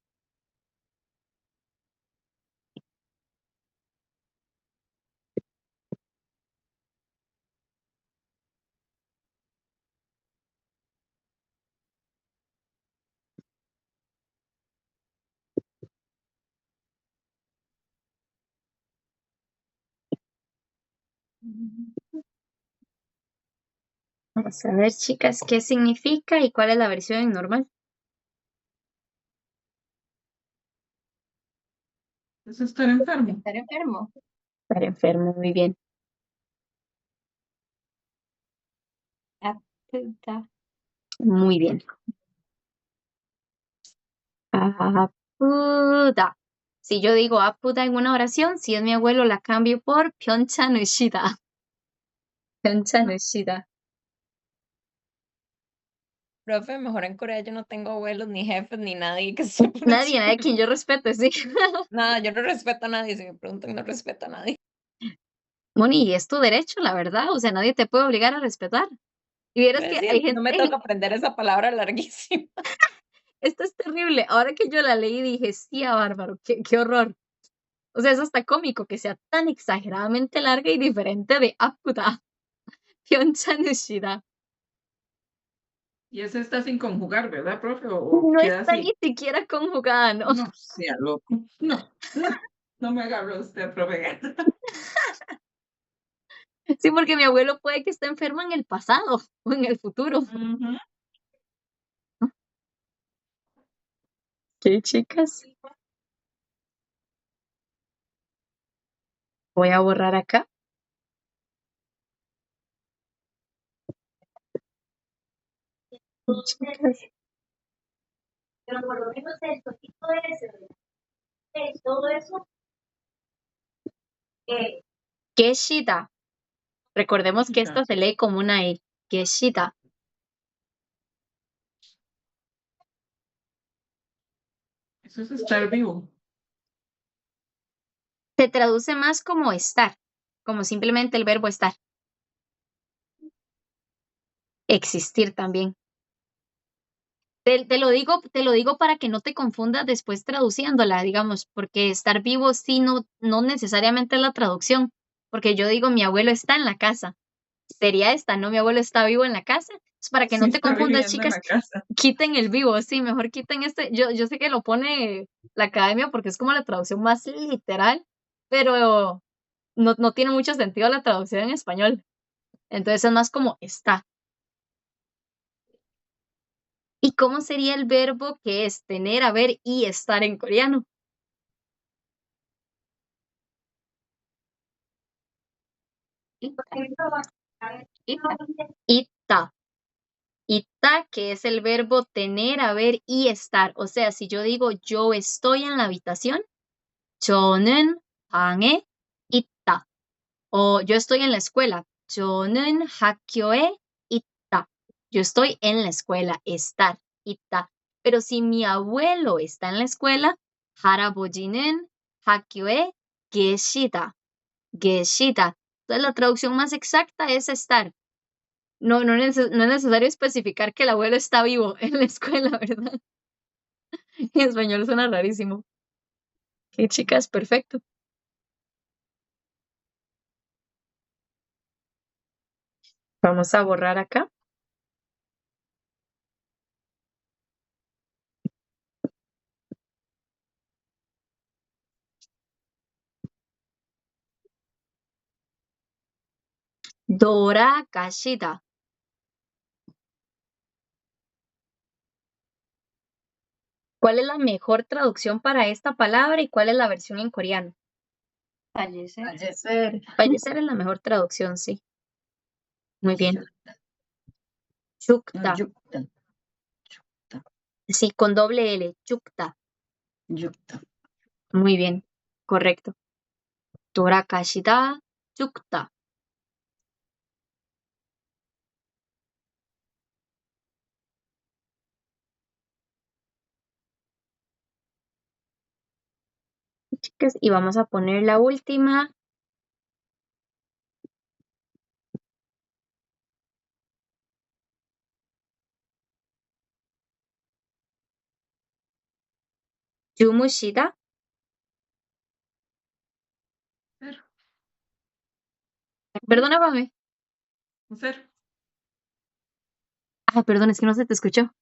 B: Vamos a ver, chicas, qué significa y cuál es la versión en normal.
C: Es estar enfermo.
D: Estar enfermo.
B: Estar enfermo, muy bien.
D: 아프다.
B: Muy bien. Apuda. Si yo digo apuda en una oración, si es mi abuelo, la cambio por pyeonchanushida. Pyeonchanushida.
F: Profe, mejor en Corea yo no tengo abuelos, ni jefes, ni nadie que se
B: Nadie a quien yo respete, sí.
F: Nada, yo no respeto a nadie. Si me preguntan, no respeto a nadie.
B: Moni, y es tu derecho, la verdad. O sea, nadie te puede obligar a respetar. Y vieras que hay
F: No me
B: gente,
F: toca aprender esa palabra larguísima.
B: esto es terrible. Ahora que yo la leí dije, sí, bárbaro, qué horror. O sea, es hasta cómico que sea tan exageradamente larga y diferente de apuda. Pyeonchanushida.
C: Y ese está sin conjugar, ¿verdad, profe? O
B: No
C: queda
B: está ni
C: así.
B: siquiera conjugada, ¿no?
C: No sea loco. No, no, no me agarró usted, profe.
B: Sí, porque mi abuelo puede que esté enfermo en el pasado o en el futuro.
C: Ujú.
B: ¿Qué, chicas? Voy a borrar acá. Chicas.
G: Pero por lo menos el poquito de todo eso, eh,
B: Geshida. Recordemos que
C: Ya.
B: esta se lee como una E. Geshida.
C: Eso es estar vivo.
B: Se traduce más como estar, como simplemente el verbo estar. Existir también. Te lo digo para que no te confundas después traduciéndola, digamos, porque estar vivo sí no necesariamente es la traducción, porque yo digo mi abuelo está en la casa. Sería esta, ¿no? Mi abuelo está vivo en la casa. Es para que
C: Sí
B: no te
C: está
B: confundas,
C: viviendo en
B: chicas,
C: la casa.
B: quiten el vivo, sí, mejor quiten este. Yo sé que lo pone la academia porque es como la traducción más literal, pero no tiene mucho sentido la traducción en español. Entonces es más como está. ¿Y cómo sería el verbo que es tener, haber y estar en coreano? Ita. Ita, que es el verbo tener, haber y estar. O sea, si yo digo yo estoy en la habitación, 저는 방에 있다. O yo estoy en la escuela, 저는 학교에 있다. Yo estoy en la escuela, estar, 있다. Pero si mi abuelo está en la escuela, 할아버지는 학교에 계시다. 계시다. Entonces la traducción más exacta es estar. No es necesario especificar que el abuelo está vivo en la escuela, ¿verdad? En español suena rarísimo. Qué chicas, perfecto. Vamos a borrar acá. 돌아가시다. ¿Cuál es la mejor traducción para esta palabra y cuál es la versión en coreano?
D: Fallecer.
A: Fallecer.
B: Fallecer es la mejor traducción, sí. Muy bien. Yukta.
A: Yukta.
B: Sí, con doble L. Yukta.
A: Yukta.
B: Muy bien. Correcto. 돌아가시다. Yukta. Chicas, y vamos a poner la última. 주무시다.
C: Hacer.
B: Perdona, Pame.
C: Hacer.
B: Ah, perdón, es que no se te escuchó.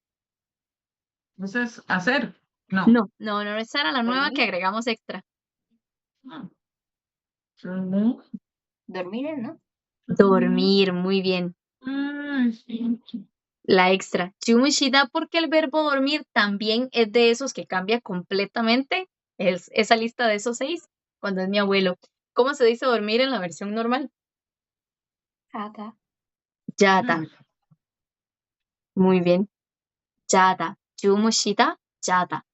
C: Entonces, hacer. No.
B: No, esa era la nueva que agregamos extra.
C: No. Dormir.
D: Dormir, ¿no?
B: Dormir, muy bien.
C: Ay, sí.
B: La extra. 주무시다, porque el verbo dormir también es de esos que cambia completamente. Es esa lista de esos 6 cuando es mi abuelo. ¿Cómo se dice dormir en la versión normal?
D: Jada.
B: Yada. Muy bien. Yada. 주무시다, yada.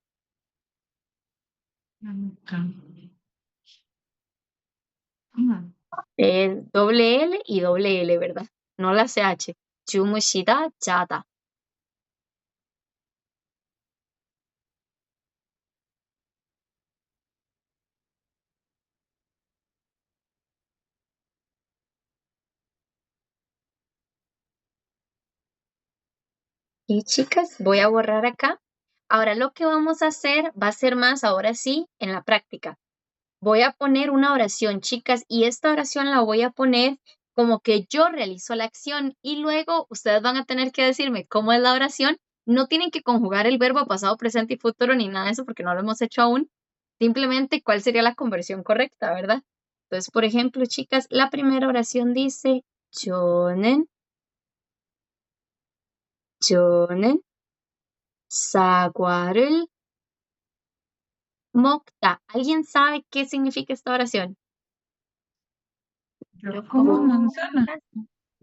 B: Es doble L y doble L, ¿verdad? No la CH. 주무시다, yada. Y chicas, voy a borrar acá. Ahora lo que vamos a hacer va a ser más, ahora sí, en la práctica. Voy a poner una oración, chicas, y esta oración la voy a poner como que yo realizo la acción y luego ustedes van a tener que decirme cómo es la oración. No tienen que conjugar el verbo pasado, presente y futuro ni nada de eso porque no lo hemos hecho aún. Simplemente cuál sería la conversión correcta, ¿verdad? Entonces, por ejemplo, chicas, la primera oración dice 저는 사과를 먹다. ¿Alguien sabe qué significa esta oración?
C: Yo como manzana.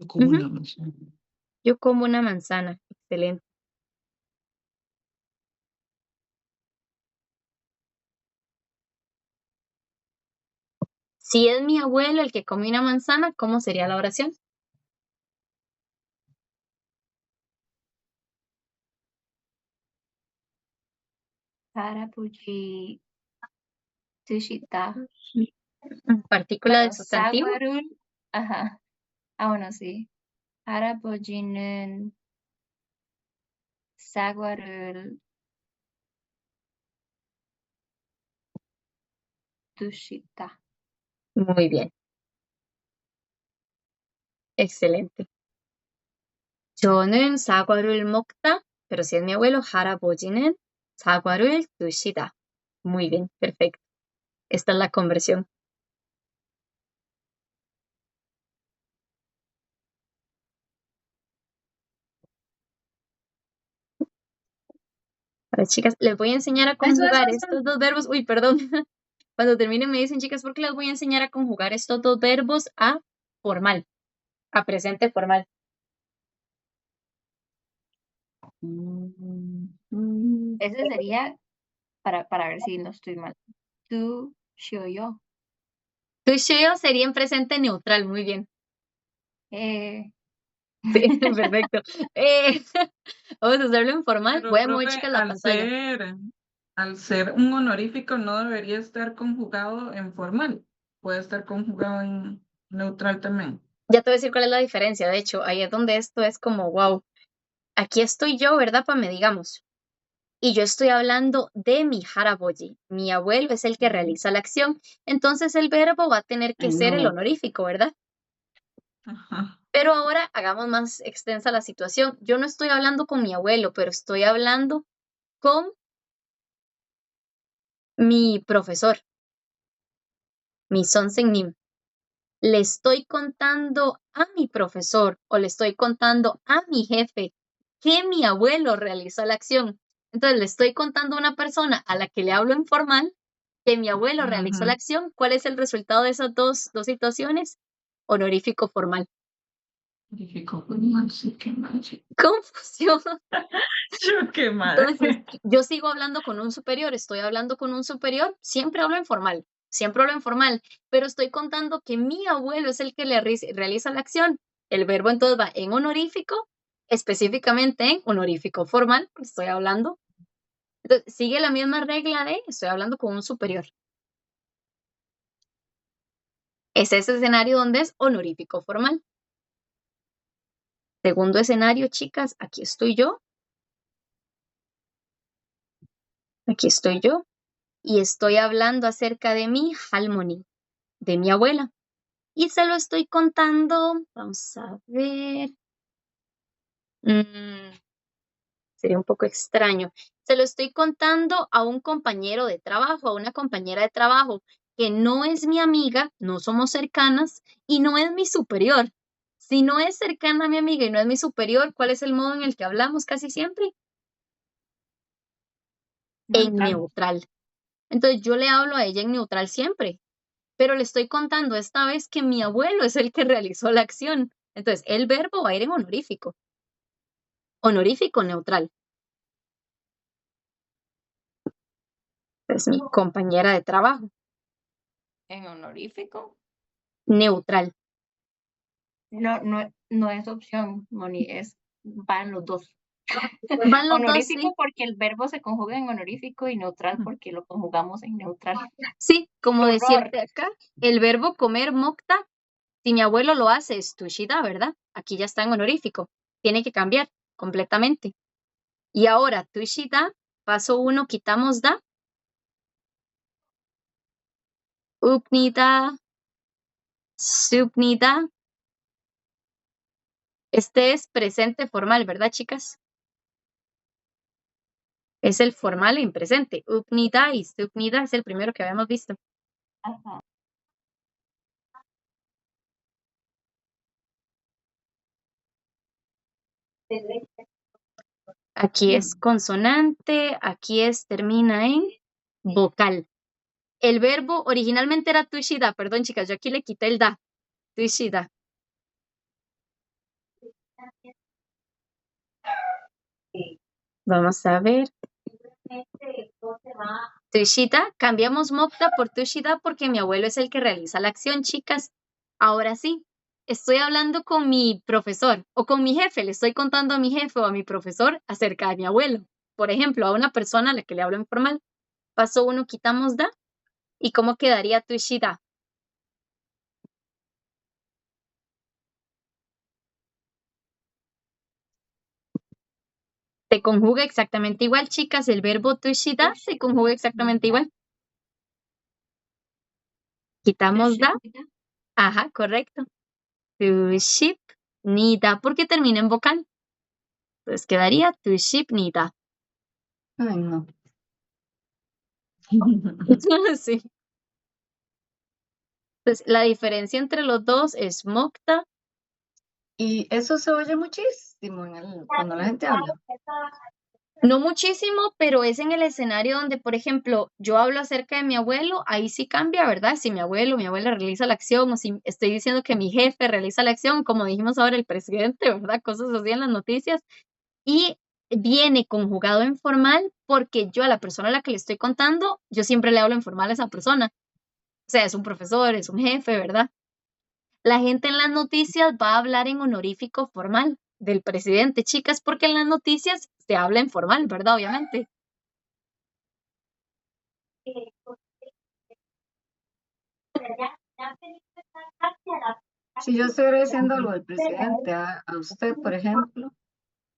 E: Como
B: Ujú.
E: una manzana.
B: Yo como una manzana. Excelente. Si es mi abuelo el que come una manzana, ¿cómo sería la oración?
D: 할아버지 드시다.
B: Partícula de
D: Bueno,
B: sustantivo.
D: 사과를, ajá. Ah, bueno, sí. 할아버지는 사과를 드시다.
B: Muy bien. Excelente. 저는 사과를 먹다, pero si es mi abuelo, 할아버지는 사과를 드시다. Muy bien, perfecto. Esta es la conversión. Ahora, chicas, les voy a enseñar a conjugar estos dos verbos. Uy, perdón. Cuando terminen me dicen, chicas, ¿por qué les voy a enseñar a conjugar estos dos verbos a formal, a presente formal?
D: Ese sería, para ver si no estoy mal. Tú, yo.
B: Tuyo sería en presente neutral, muy bien. Sí, perfecto. Vamos a hacerlo en formal.
C: Pero,
B: Voy a mover,
C: profe,
B: chicas, la pantalla.
C: al ser un honorífico no debería estar conjugado en formal. Puede estar conjugado en neutral también.
B: Ya te voy a decir cuál es la diferencia. De hecho, ahí es donde esto es como, wow. Aquí estoy yo, ¿verdad? Pame, digamos. Y yo estoy hablando de mi haraboji. Mi abuelo es el que realiza la acción. Entonces el verbo va a tener que
A: Ay,
B: ser el
A: no.
B: honorífico, ¿verdad?
C: Ajá.
B: Pero ahora hagamos más extensa la situación. Yo no estoy hablando con mi abuelo, pero estoy hablando con mi profesor, mi 선생님. Le estoy contando a mi profesor o le estoy contando a mi jefe que mi abuelo realizó la acción. Entonces le estoy contando a una persona a la que le hablo en formal que mi abuelo realizó la
C: Ujú.
B: acción. ¿Cuál es el resultado de esas dos situaciones? Honorífico formal.
C: Honorífico formal, sí, qué mal.
B: Confusión.
C: Yo qué mal.
B: Entonces, yo sigo hablando con un superior, estoy hablando con un superior, siempre hablo en formal, pero estoy contando que mi abuelo es el que le realiza la acción. El verbo entonces va en honorífico, específicamente en honorífico formal, porque estoy hablando. Entonces, sigue la misma regla de estoy hablando con un superior. Es ese escenario donde es honorífico formal. Segundo escenario, chicas, aquí estoy yo. Aquí estoy yo. Y estoy hablando acerca de mi Halmoni, de mi abuela. Y se lo estoy contando, vamos a ver, sería un poco extraño. Se lo estoy contando a un compañero de trabajo, a una compañera de trabajo, que no es mi amiga, no somos cercanas y no es mi superior. Si no es cercana a mi amiga y no es mi superior, ¿cuál es el modo en el que hablamos casi siempre? En
D: Neutral.
B: neutral. Entonces yo le hablo a ella en neutral siempre, pero le estoy contando esta vez que mi abuelo es el que realizó la acción. Entonces el verbo va a ir en honorífico. Honorífico neutral. Es mi compañera de trabajo.
F: En honorífico.
B: Neutral.
D: No es opción, Moni, van los dos.
B: Van los dos,
D: Honorífico
B: sí.
D: porque el verbo se conjuga en honorífico y neutral porque lo conjugamos en neutral.
B: Sí, como
D: Horror.
B: decirte acá, el verbo comer mokta, si mi abuelo lo hace es tushida, ¿verdad? Aquí ya está en honorífico. Tiene que cambiar completamente. Y ahora, tushida, paso 1, quitamos da. Upnida, subnida. Este es presente formal, ¿verdad, chicas? Es el formal en presente. Upnida y subnida es el primero que habíamos visto.
D: Ajá.
B: Aquí es consonante, aquí termina en vocal. El verbo originalmente era tushida, perdón chicas, yo aquí le quité el da. Tushida. Vamos a ver. Tushida, cambiamos mokta por tushida porque mi abuelo es el que realiza la acción, chicas. Ahora sí, estoy hablando con mi profesor o con mi jefe, le estoy contando a mi jefe o a mi profesor acerca de mi abuelo. Por ejemplo, a una persona a la que le hablo en formal. Paso 1, quitamos da. ¿Y cómo quedaría tushida? Se conjuga exactamente igual, chicas. El verbo tushida se conjuga exactamente igual. Quitamos da. Ajá, correcto. Tuship nida, porque termina en vocal. Entonces quedaría tuship nida.
A: Ay, no.
B: Sí. Entonces, la diferencia entre los dos es mokta.
A: Y eso se oye muchísimo cuando la gente habla.
B: No muchísimo, pero es en el escenario donde, por ejemplo, yo hablo acerca de mi abuelo, ahí sí cambia, ¿verdad? Si mi abuela realiza la acción o si estoy diciendo que mi jefe realiza la acción, como dijimos ahora el presidente, ¿verdad? Cosas así en las noticias. Y viene conjugado en formal porque yo a la persona a la que le estoy contando, yo siempre le hablo en formal a esa persona. O sea, es un profesor, es un jefe, ¿verdad? La gente en las noticias va a hablar en honorífico formal del presidente, chicas, porque en las noticias se habla en formal, ¿verdad? Obviamente.
A: Si yo estuviera diciendo algo al presidente, a usted, por ejemplo,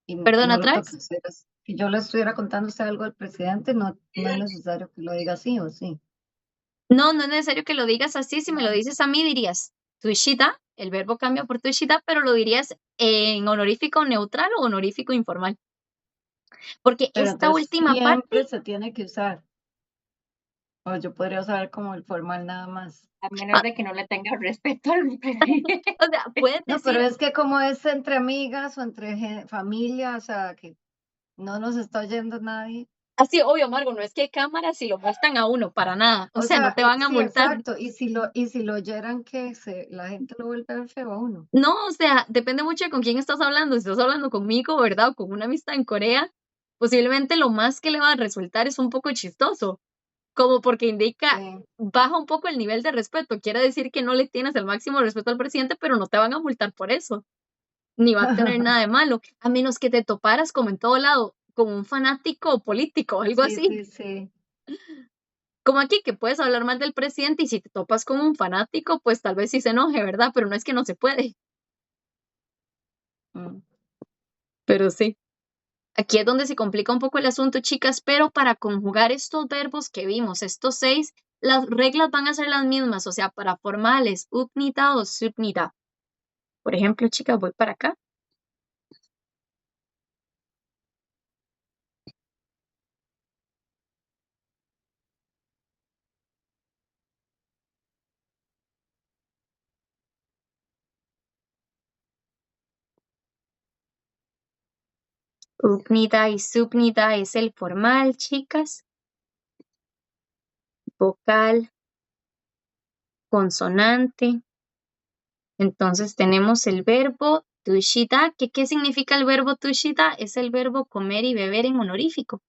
A: y
B: Perdón,
A: no lo toca
B: atrás.
A: hacer así. Si yo le estuviera contando a usted algo al presidente, no es necesario que lo diga así o sí.
B: No, no es necesario que lo digas así. Si me lo dices a mí, dirías tuishida el verbo cambia por tushida, pero lo dirías en honorífico neutral o honorífico informal. Porque
A: Pero
B: esta
A: entonces
B: última parte,
A: siempre se tiene que usar. O yo podría usar como el formal nada más.
D: A menos de que no le tenga respeto al presidente.
B: o sea, puedes
A: No, pero
B: decir,
A: es que como es entre amigas o entre familia, o sea, que no nos está oyendo nadie.
B: así, obvio, Margo, no es que hay cámaras y lo multan a uno, para nada. O
A: O
B: sea, no
A: sea,
B: te van a
A: sí,
B: multar.
A: exacto. Y si lo oyeran que la gente lo vuelve a ver feo a uno.
B: No, o sea, depende mucho de con quién estás hablando. Si estás hablando conmigo, ¿verdad? O con una amistad en Corea, posiblemente lo más que le va a resultar es un poco chistoso, como porque indica,
A: Sí.
B: baja un poco el nivel de respeto. Quiere decir que no le tienes el máximo respeto al presidente, pero no te van a multar por eso, ni va a tener nada de malo, a menos que te toparas como en todo lado, como un fanático político, algo
A: Sí,
B: así.
A: sí, sí.
B: Como aquí, que puedes hablar mal del presidente y si te topas con un fanático, pues tal vez sí se enoje, ¿verdad? Pero no es que no se puede,
A: Mm.
B: pero sí. Aquí es donde se complica un poco el asunto, chicas, pero para conjugar estos verbos que vimos, estos 6, las reglas van a ser las mismas, o sea, para formales, upnita o subnita. Por ejemplo, chicas, voy para acá. Upnita y subnita es el formal, chicas. Vocal, consonante. Entonces tenemos el verbo tushita. ¿Qué significa el verbo tushita? Es el verbo comer y beber en honorífico.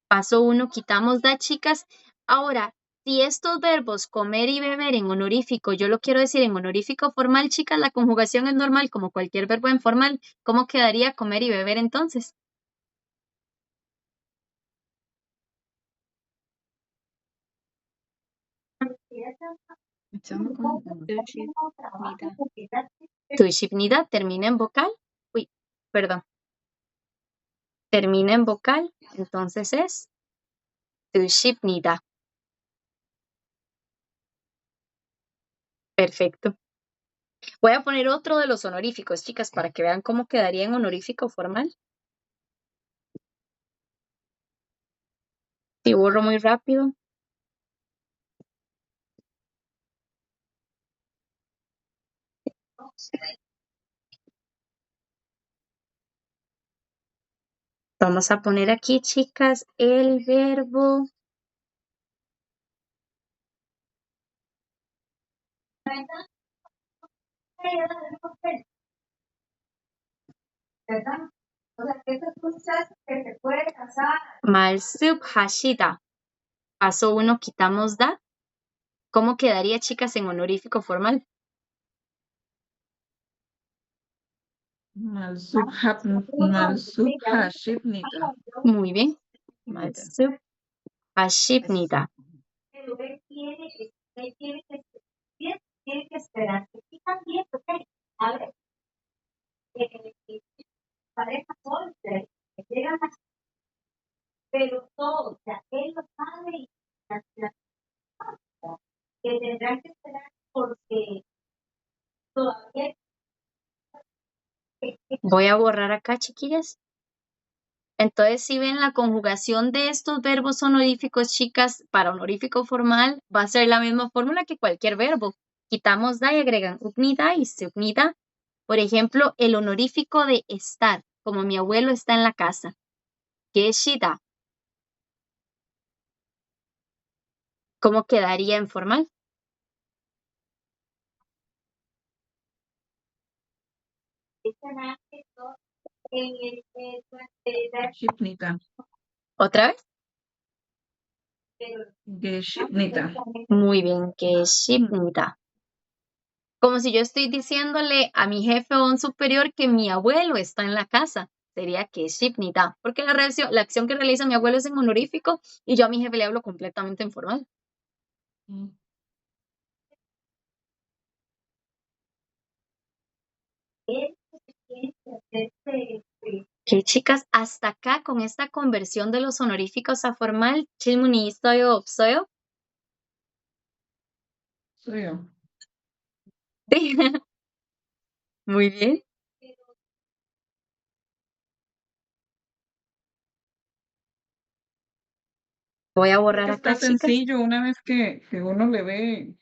B: Paso 1, quitamos da, chicas. Ahora, si estos verbos comer y beber en honorífico, yo lo quiero decir en honorífico formal, chicas, la conjugación es normal como cualquier verbo en formal. ¿Cómo quedaría comer y beber entonces?
A: Echando con-
B: Tushibnida termina en vocal. Uy, perdón. Termina en vocal, entonces es tushibnida. Perfecto. Voy a poner otro de los honoríficos, chicas, para que vean cómo quedaría en honorífico formal. Si borro muy rápido. Vamos a poner aquí, chicas, el verbo
G: ¿Verdad? O sea, que esas cosas que se puede casar.
B: malsub hashida. Paso 1, quitamos da. ¿Cómo quedaría, chicas, en honorífico formal?
C: Malsubhashipnita.
B: Muy bien. Malsub hashibnida.
G: Pero él tiene que esperar. Y también, ok, a ver, parejas solteras que llegan a, pero todo, o sea, él lo sabe y la que tendrán que esperar porque todavía
B: Voy a borrar acá, chiquillas. Entonces, si ven la conjugación de estos verbos honoríficos, chicas, para honorífico formal, va a ser la misma fórmula que cualquier verbo. Quitamos da y agregan upnida y subnida. Por ejemplo, el honorífico de estar, como mi abuelo está en la casa. Geshida. ¿Cómo quedaría en formal?
G: están en el
C: Shipnita.
B: ¿Otra vez?
C: Geshipnita.
B: Muy bien, geshibnida. Como si yo estoy diciéndole a mi jefe o a un superior que mi abuelo está en la casa. Sería geshibnida, porque la acción que realiza mi abuelo es en honorífico y yo a mi jefe le hablo completamente en formal. Ok, chicas, hasta acá con esta conversión de los honoríficos a formal, 질문이 있어요, 없어요?
C: Soy yo.
B: Sí. Muy bien. Voy a
C: Creo
B: borrar
C: que está
B: acá, chicas.
C: sencillo una vez que uno le ve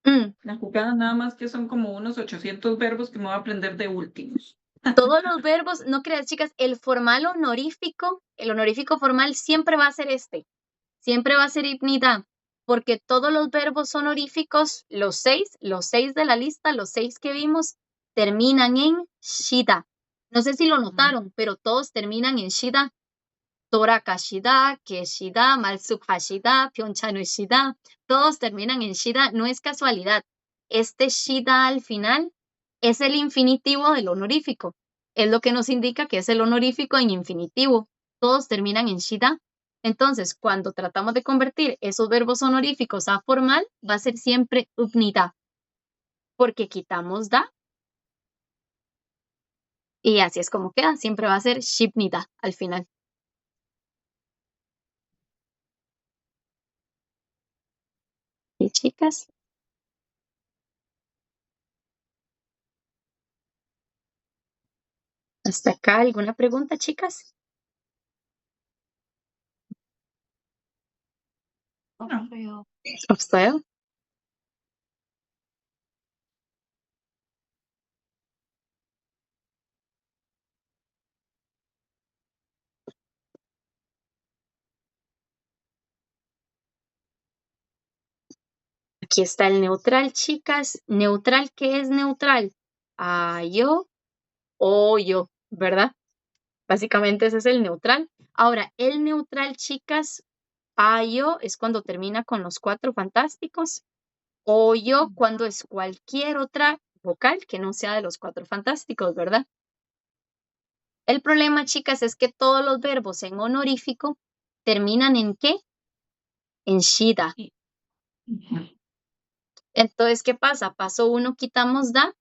B: Mm,
C: la jugada, nada más que son como unos 800 verbos que me voy a aprender de últimos.
B: Todos los verbos, no creas, chicas, el honorífico formal siempre va a ser este. Siempre va a ser ibnidad, porque todos los verbos honoríficos, los seis de la lista, los 6 que vimos, terminan en shida. No sé si lo notaron, pero todos terminan en shida. 돌아가시다, 계시다, 말쑥하시다, 편찮으시다, todos terminan en shida, no es casualidad. Este shida al final es el infinitivo del honorífico. Es lo que nos indica que es el honorífico en infinitivo. Todos terminan en shida. Entonces, cuando tratamos de convertir esos verbos honoríficos a formal, va a ser siempre upnida, porque quitamos da y así es como queda. Siempre va a ser shipnida al final. ¿Y chicas? ¿Hasta acá alguna pregunta, chicas?
C: No.
B: 없어요? Aquí está el neutral, chicas. ¿Neutral qué es neutral? Yo o yo, ¿verdad? Básicamente ese es el neutral. Ahora, el neutral, chicas, yo es cuando termina con los 4 fantásticos. O yo cuando es cualquier otra vocal que no sea de los 4 fantásticos, ¿verdad? El problema, chicas, es que todos los verbos en honorífico terminan en ¿qué? En shida.
C: Ujú.
B: Entonces, ¿qué pasa? Paso 1, quitamos da.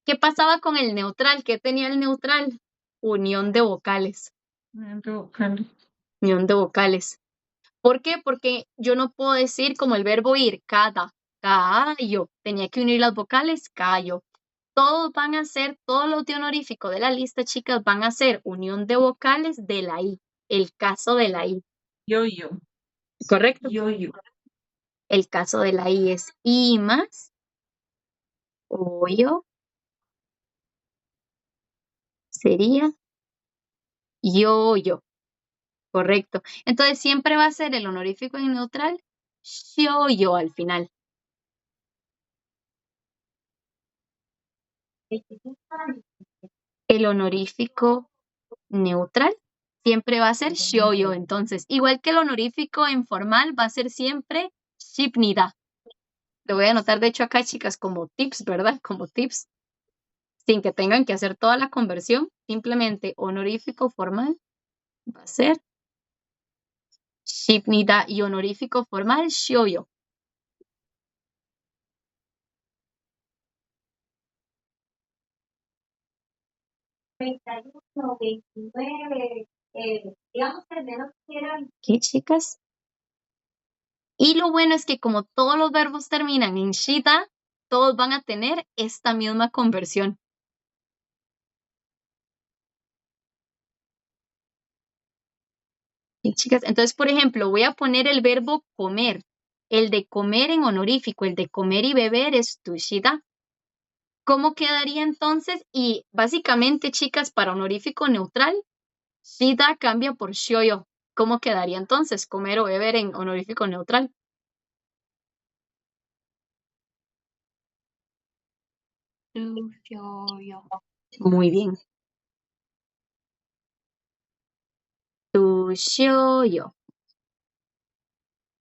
B: ¿Qué pasaba con el neutral? ¿Qué tenía el neutral? Unión de vocales. Unión de vocales. ¿Por qué? Porque yo no puedo decir como el verbo ir, cada, callo. Tenía que unir las vocales, callo. Todos los de honorífico de la lista, chicas, van a ser unión de vocales de la I. El caso de la I.
C: Yo.
B: ¿Correcto?
C: Yo.
B: El caso de la I es I más, o yo, sería yo. Correcto. Entonces siempre va a ser el honorífico en neutral, yo al final. El honorífico neutral siempre va a ser yo. Entonces, igual que el honorífico en formal va a ser siempre shipnida. Lo voy a anotar, de hecho, acá, chicas, como tips, ¿verdad? Como tips. Sin que tengan que hacer toda la conversión. Simplemente honorífico formal va a ser shipnida y honorífico formal yo.
G: 31, 29, digamos que al menos quieran.
B: ¿Qué, chicas? Y lo bueno es que como todos los verbos terminan en shida, todos van a tener esta misma conversión. ¿Sí, chicas? Entonces, por ejemplo, voy a poner el verbo comer. El de comer en honorífico, el de comer y beber es tu shida. ¿Cómo quedaría entonces? Y básicamente, chicas, para honorífico neutral, shida cambia por shoyo. ¿Cómo quedaría entonces comer o beber en honorífico neutral? Muy bien. Tu shoyo.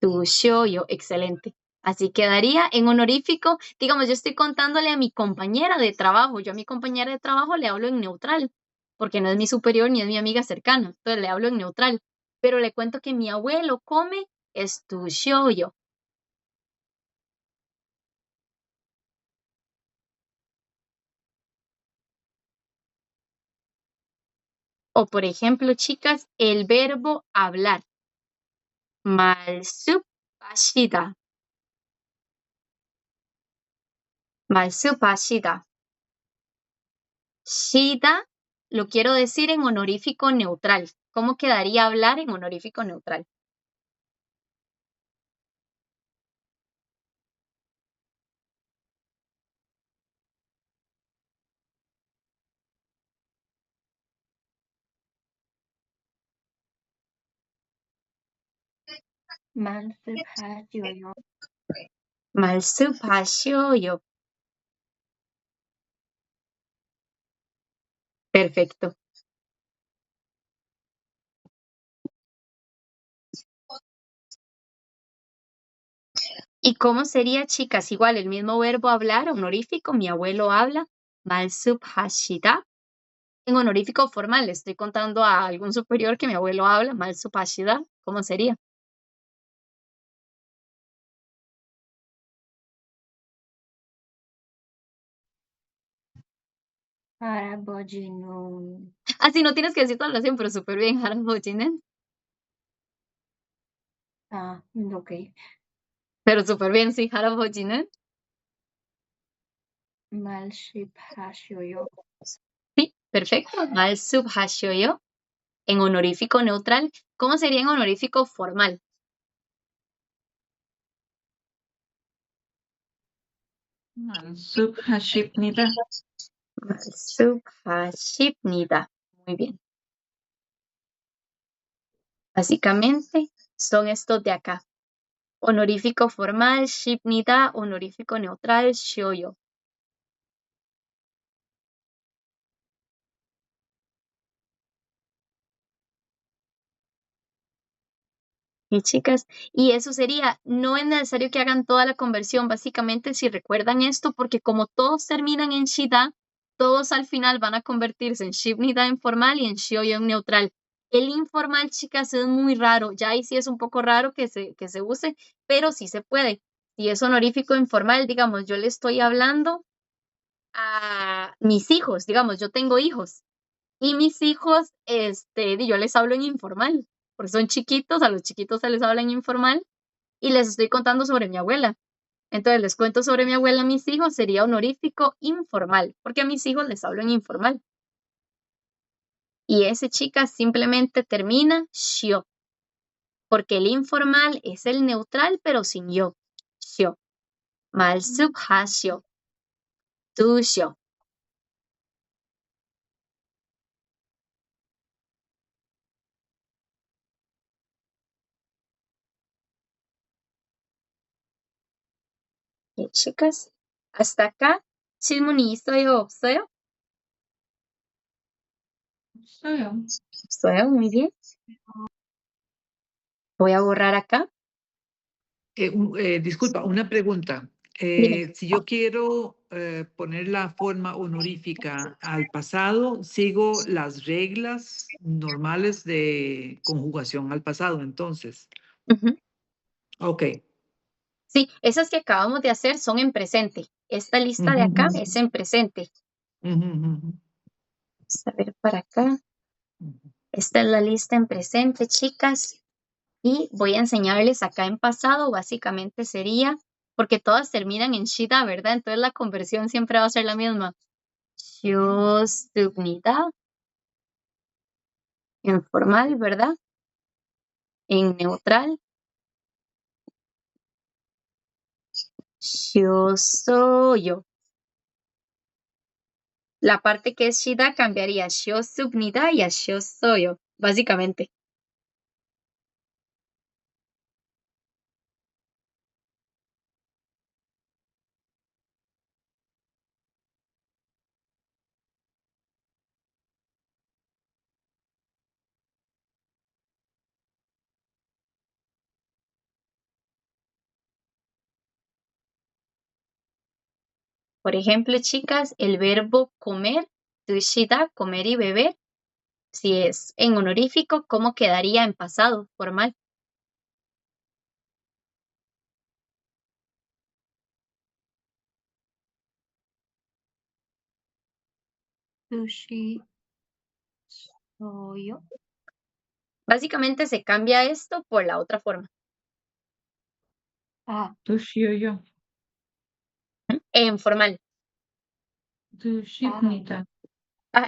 B: Tu shoyo, excelente. Así quedaría en honorífico. Digamos, yo estoy contándole a mi compañera de trabajo. Yo a mi compañera de trabajo le hablo en neutral, porque no es mi superior ni es mi amiga cercana. Entonces le hablo en neutral. Pero le cuento que mi abuelo come es tu shoyo. O por ejemplo, chicas, el verbo hablar. 말씀하시다. 말씀하시다. Shida lo quiero decir en honorífico neutral. ¿Cómo quedaría hablar en honorífico neutral?
D: 말씀하셔요.
B: 말씀하셔요. Perfecto. ¿Y cómo sería, chicas? Igual el mismo verbo hablar, honorífico. Mi abuelo habla. 말씀하시다. En honorífico formal, le estoy contando a algún superior que mi abuelo habla. 말씀하시다. ¿Cómo sería?
D: 할아버지는
B: Así no tienes que decir toda la oración, pero súper bien. 할아버지는.
D: ok.
B: Pero súper bien, sí. 할아버지는.
D: 말씀하셔요.
B: Sí, perfecto. 말씀하셔요. En honorífico neutral. ¿Cómo sería en honorífico formal?
C: 말씀하십니다.
B: 말씀하십니다. Muy bien. Básicamente son estos de acá. Honorífico formal, shipnida, honorífico neutral, shoyo. Y chicas, y eso sería, no es necesario que hagan toda la conversión, básicamente si recuerdan esto, porque como todos terminan en shida, todos al final van a convertirse en shipnida en formal y en shoyo en neutral. El informal, chicas, es muy raro, ya ahí sí es un poco raro que se use, pero sí se puede. Si es honorífico informal, digamos, yo le estoy hablando a mis hijos, digamos, yo tengo hijos y mis hijos, yo les hablo en informal, porque son chiquitos, a los chiquitos se les habla en informal y les estoy contando sobre mi abuela. Entonces les cuento sobre mi abuela a mis hijos, sería honorífico informal, porque a mis hijos les hablo en informal. Y ese chica simplemente termina shio, porque el informal es el neutral, pero sin yo. Shio. 말씀하시오. 두시오. chicas, hasta acá, 질문이 있어요, 없어요?
C: 없어요.
B: Estoy muy bien. Voy a borrar acá.
E: Disculpa, una pregunta.
B: Dime.
E: Si yo quiero poner la forma honorífica al pasado, sigo las reglas normales de conjugación al pasado, entonces.
B: Ujú.
E: Ok.
B: Sí, esas que acabamos de hacer son en presente. Esta lista de acá es en presente. Vamos a ver para acá. Esta es la lista en presente, chicas. Y voy a enseñarles acá en pasado. Básicamente sería, porque todas terminan en shida, ¿verdad? Entonces la conversión siempre va a ser la misma. 쉬었습니다. En formal, ¿verdad? En neutral. 쉬었어요. La parte que es shida cambiaría 쉬었습니다 y a 쉬었어요, básicamente. Por ejemplo, chicas, el verbo comer, 드시다, comer y beber, si es en honorífico, ¿cómo quedaría en pasado formal?
D: Sushi. soy yo.
B: Básicamente se cambia esto por la otra forma.
D: Ah,
C: Tu yo.
B: En formal.
C: Tu shipnita.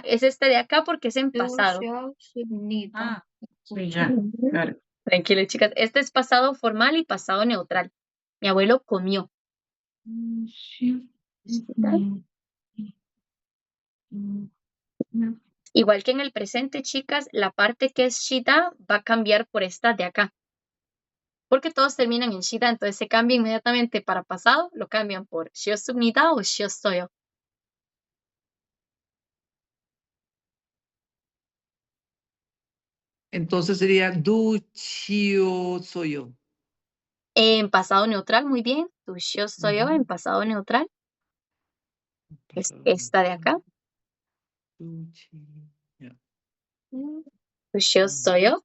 B: Es este de acá porque es en
D: tú,
B: pasado.
D: yo, subnita.
C: Ah, sí, ya. Claro.
B: Tranquilo, chicas. Este es pasado formal y pasado neutral. Mi abuelo comió. Igual que en el presente, chicas, la parte que es shita va a cambiar por esta de acá. Porque todos terminan en shita, entonces se cambia inmediatamente para pasado, lo cambian por shiosubnita o shiosoyo.
E: Entonces sería duchio soy yo.
B: En pasado neutral, muy bien. Tu shiosoyo en pasado neutral. Es esta de acá.
E: Ya.
B: Tu shiosoyo.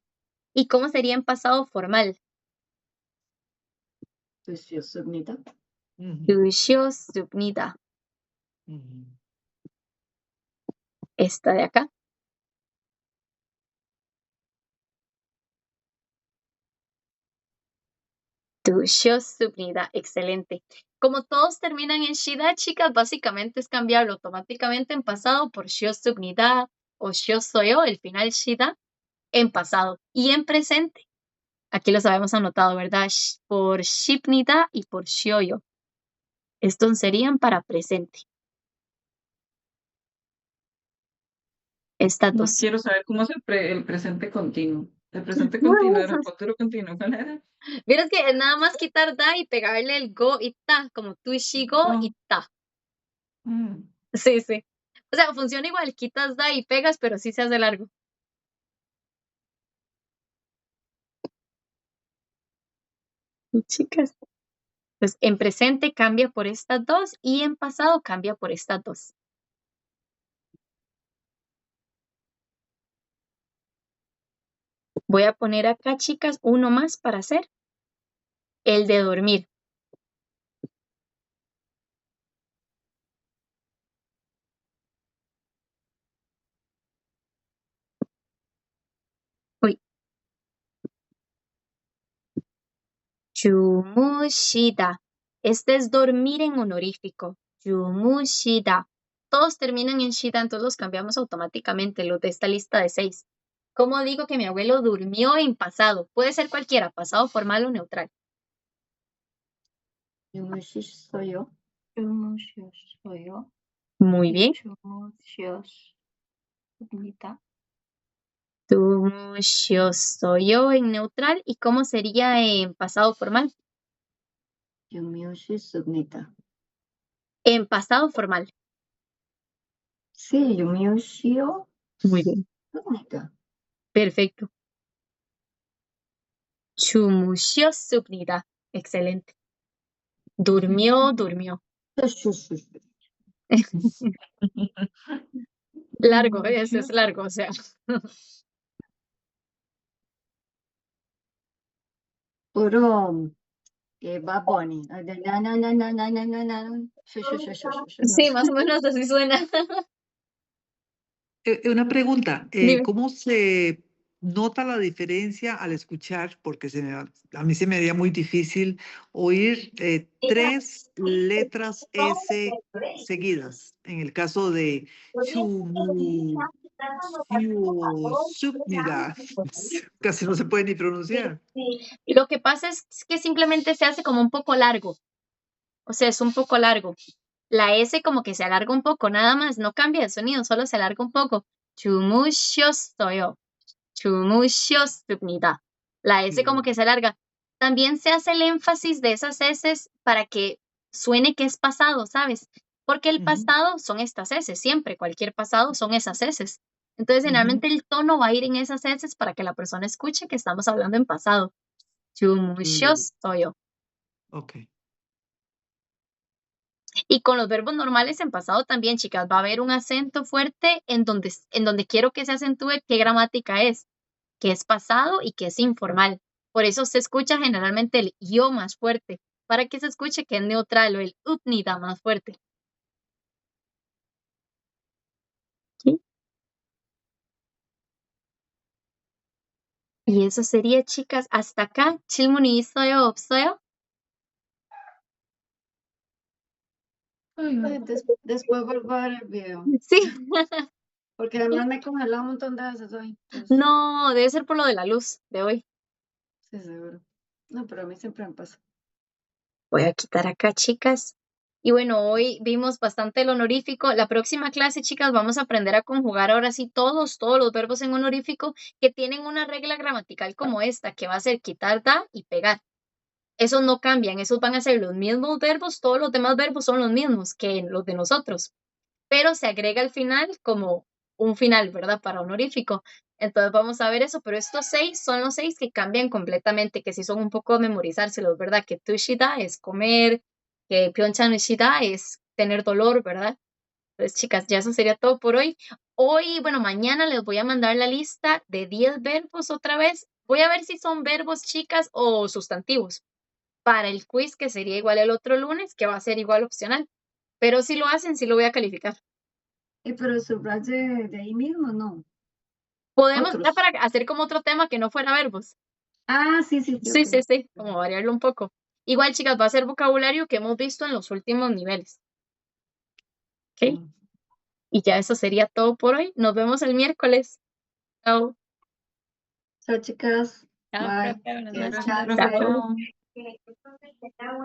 B: ¿Y cómo sería en pasado formal?
A: Subnita.
B: Tu shiosubnita. Esta de acá. Tu shiosubnita. Excelente. Como todos terminan en shida, chicas, básicamente es cambiarlo automáticamente en pasado por shiosubnita o shiosoyo, el final shida, en pasado. Y en presente, aquí los habíamos anotado, ¿verdad? Por shipnita y por shioyo. Estos serían para presente. Estas
C: No
B: dos.
C: quiero saber cómo es el presente continuo. El presente continuo era el futuro continuo. ¿Cuál era?
B: Vieras que es nada más quitar da y pegarle el go y ta, como tu shi go y ta.
C: Mm.
B: Sí, sí. O sea, funciona igual, quitas da y pegas, pero sí se hace largo. Y chicas. Pues en presente cambia por estas dos y en pasado cambia por estas dos. Voy a poner acá, chicas, uno más para hacer. El de dormir. Uy. Yumushida. Este es dormir en honorífico. Yumushida. Todos terminan en shida, entonces los cambiamos automáticamente, los de esta lista de 6. ¿Cómo digo que mi abuelo durmió en pasado? Puede ser cualquiera, pasado formal o neutral.
A: Soy yo.
D: soy yo.
B: Muy bien.
D: Subnita.
B: Soy yo en neutral. ¿Y cómo sería en pasado formal?
A: Subnita.
B: En pasado formal.
A: Sí, Yumioshio
B: Muy bien.
A: Subnita.
B: Perfecto. Chumushio subnida. Excelente. Durmió. Largo, ese es largo, o sea.
A: Puro Bad Bunny.
B: Sí, más o menos así suena.
E: Una pregunta,
B: Dime.
E: ¿cómo se nota la diferencia al escuchar? Porque a mí se me haría muy difícil oír 3 letras S seguidas. En el caso de chumu, subnida, casi no se puede ni pronunciar.
B: Lo que pasa es que simplemente se hace como un poco largo. O sea, es un poco largo. La S como que se alarga un poco, nada más. No cambia de sonido, solo se alarga un poco. Chumushiosoyo. Chumushiosobnida. La S como que se alarga. También se hace el énfasis de esas S para que suene que es pasado, ¿sabes? Porque el pasado son estas S, siempre, cualquier pasado son esas S. Entonces, generalmente el tono va a ir en esas S para que la persona escuche que estamos hablando en pasado. Chumushiosoyo.
E: Ok.
B: Y con los verbos normales en pasado también, chicas, va a haber un acento fuerte en donde quiero que se acentúe qué gramática es, que es pasado y que es informal. Por eso se escucha generalmente el yo más fuerte, para que se escuche que es neutral o el upnida más fuerte. ¿Sí? Y eso sería, chicas, hasta acá. 질문이 있어요, 없어요?
C: Ay, no.
A: Después vuelvo a ver el video,
B: Sí.
A: porque además me he congelado un montón de veces hoy. Entonces,
B: No, debe ser por lo de la luz de hoy.
A: sí, seguro. No, pero a mí siempre me pasa.
B: Voy a quitar acá, chicas. Y bueno, hoy vimos bastante el honorífico. La próxima clase, chicas, vamos a aprender a conjugar ahora sí todos los verbos en honorífico que tienen una regla gramatical como esta, que va a ser quitar, da y pegar. Esos no cambian, esos van a ser los mismos verbos, todos los demás verbos son los mismos que los de nosotros, pero se agrega al final como un final, ¿verdad? Para honorífico. Entonces vamos a ver eso, pero estos 6 son los 6 que cambian completamente, que sí son un poco memorizárselos, ¿verdad? Que tushida es comer, que pyeongchanshida es tener dolor, ¿verdad? Entonces, chicas, ya eso sería todo por hoy. Hoy, bueno, mañana les voy a mandar la lista de 10 verbos otra vez. Voy a ver si son verbos, chicas, o sustantivos para el quiz, que sería igual el otro lunes, que va a ser igual opcional. Pero si lo hacen, sí lo voy a calificar.
A: Pero subraye de ahí mismo, no.
B: Podemos,
A: Otros.
B: para hacer como otro tema que no fuera verbos.
A: Ah, sí, sí, sí.
B: Sí,
A: Ok.
B: sí, sí, como variarlo un poco. Igual, chicas, va a ser vocabulario que hemos visto en los últimos niveles. ¿Ok? Y ya eso sería todo por hoy. Nos vemos el miércoles. Chao.
A: Chao, chicas.
F: Chao,
A: Bye.
F: profe, buenas
A: Que
F: noches.
C: Gracias, profe.
B: Chao.
C: Chao.
G: Que entonces será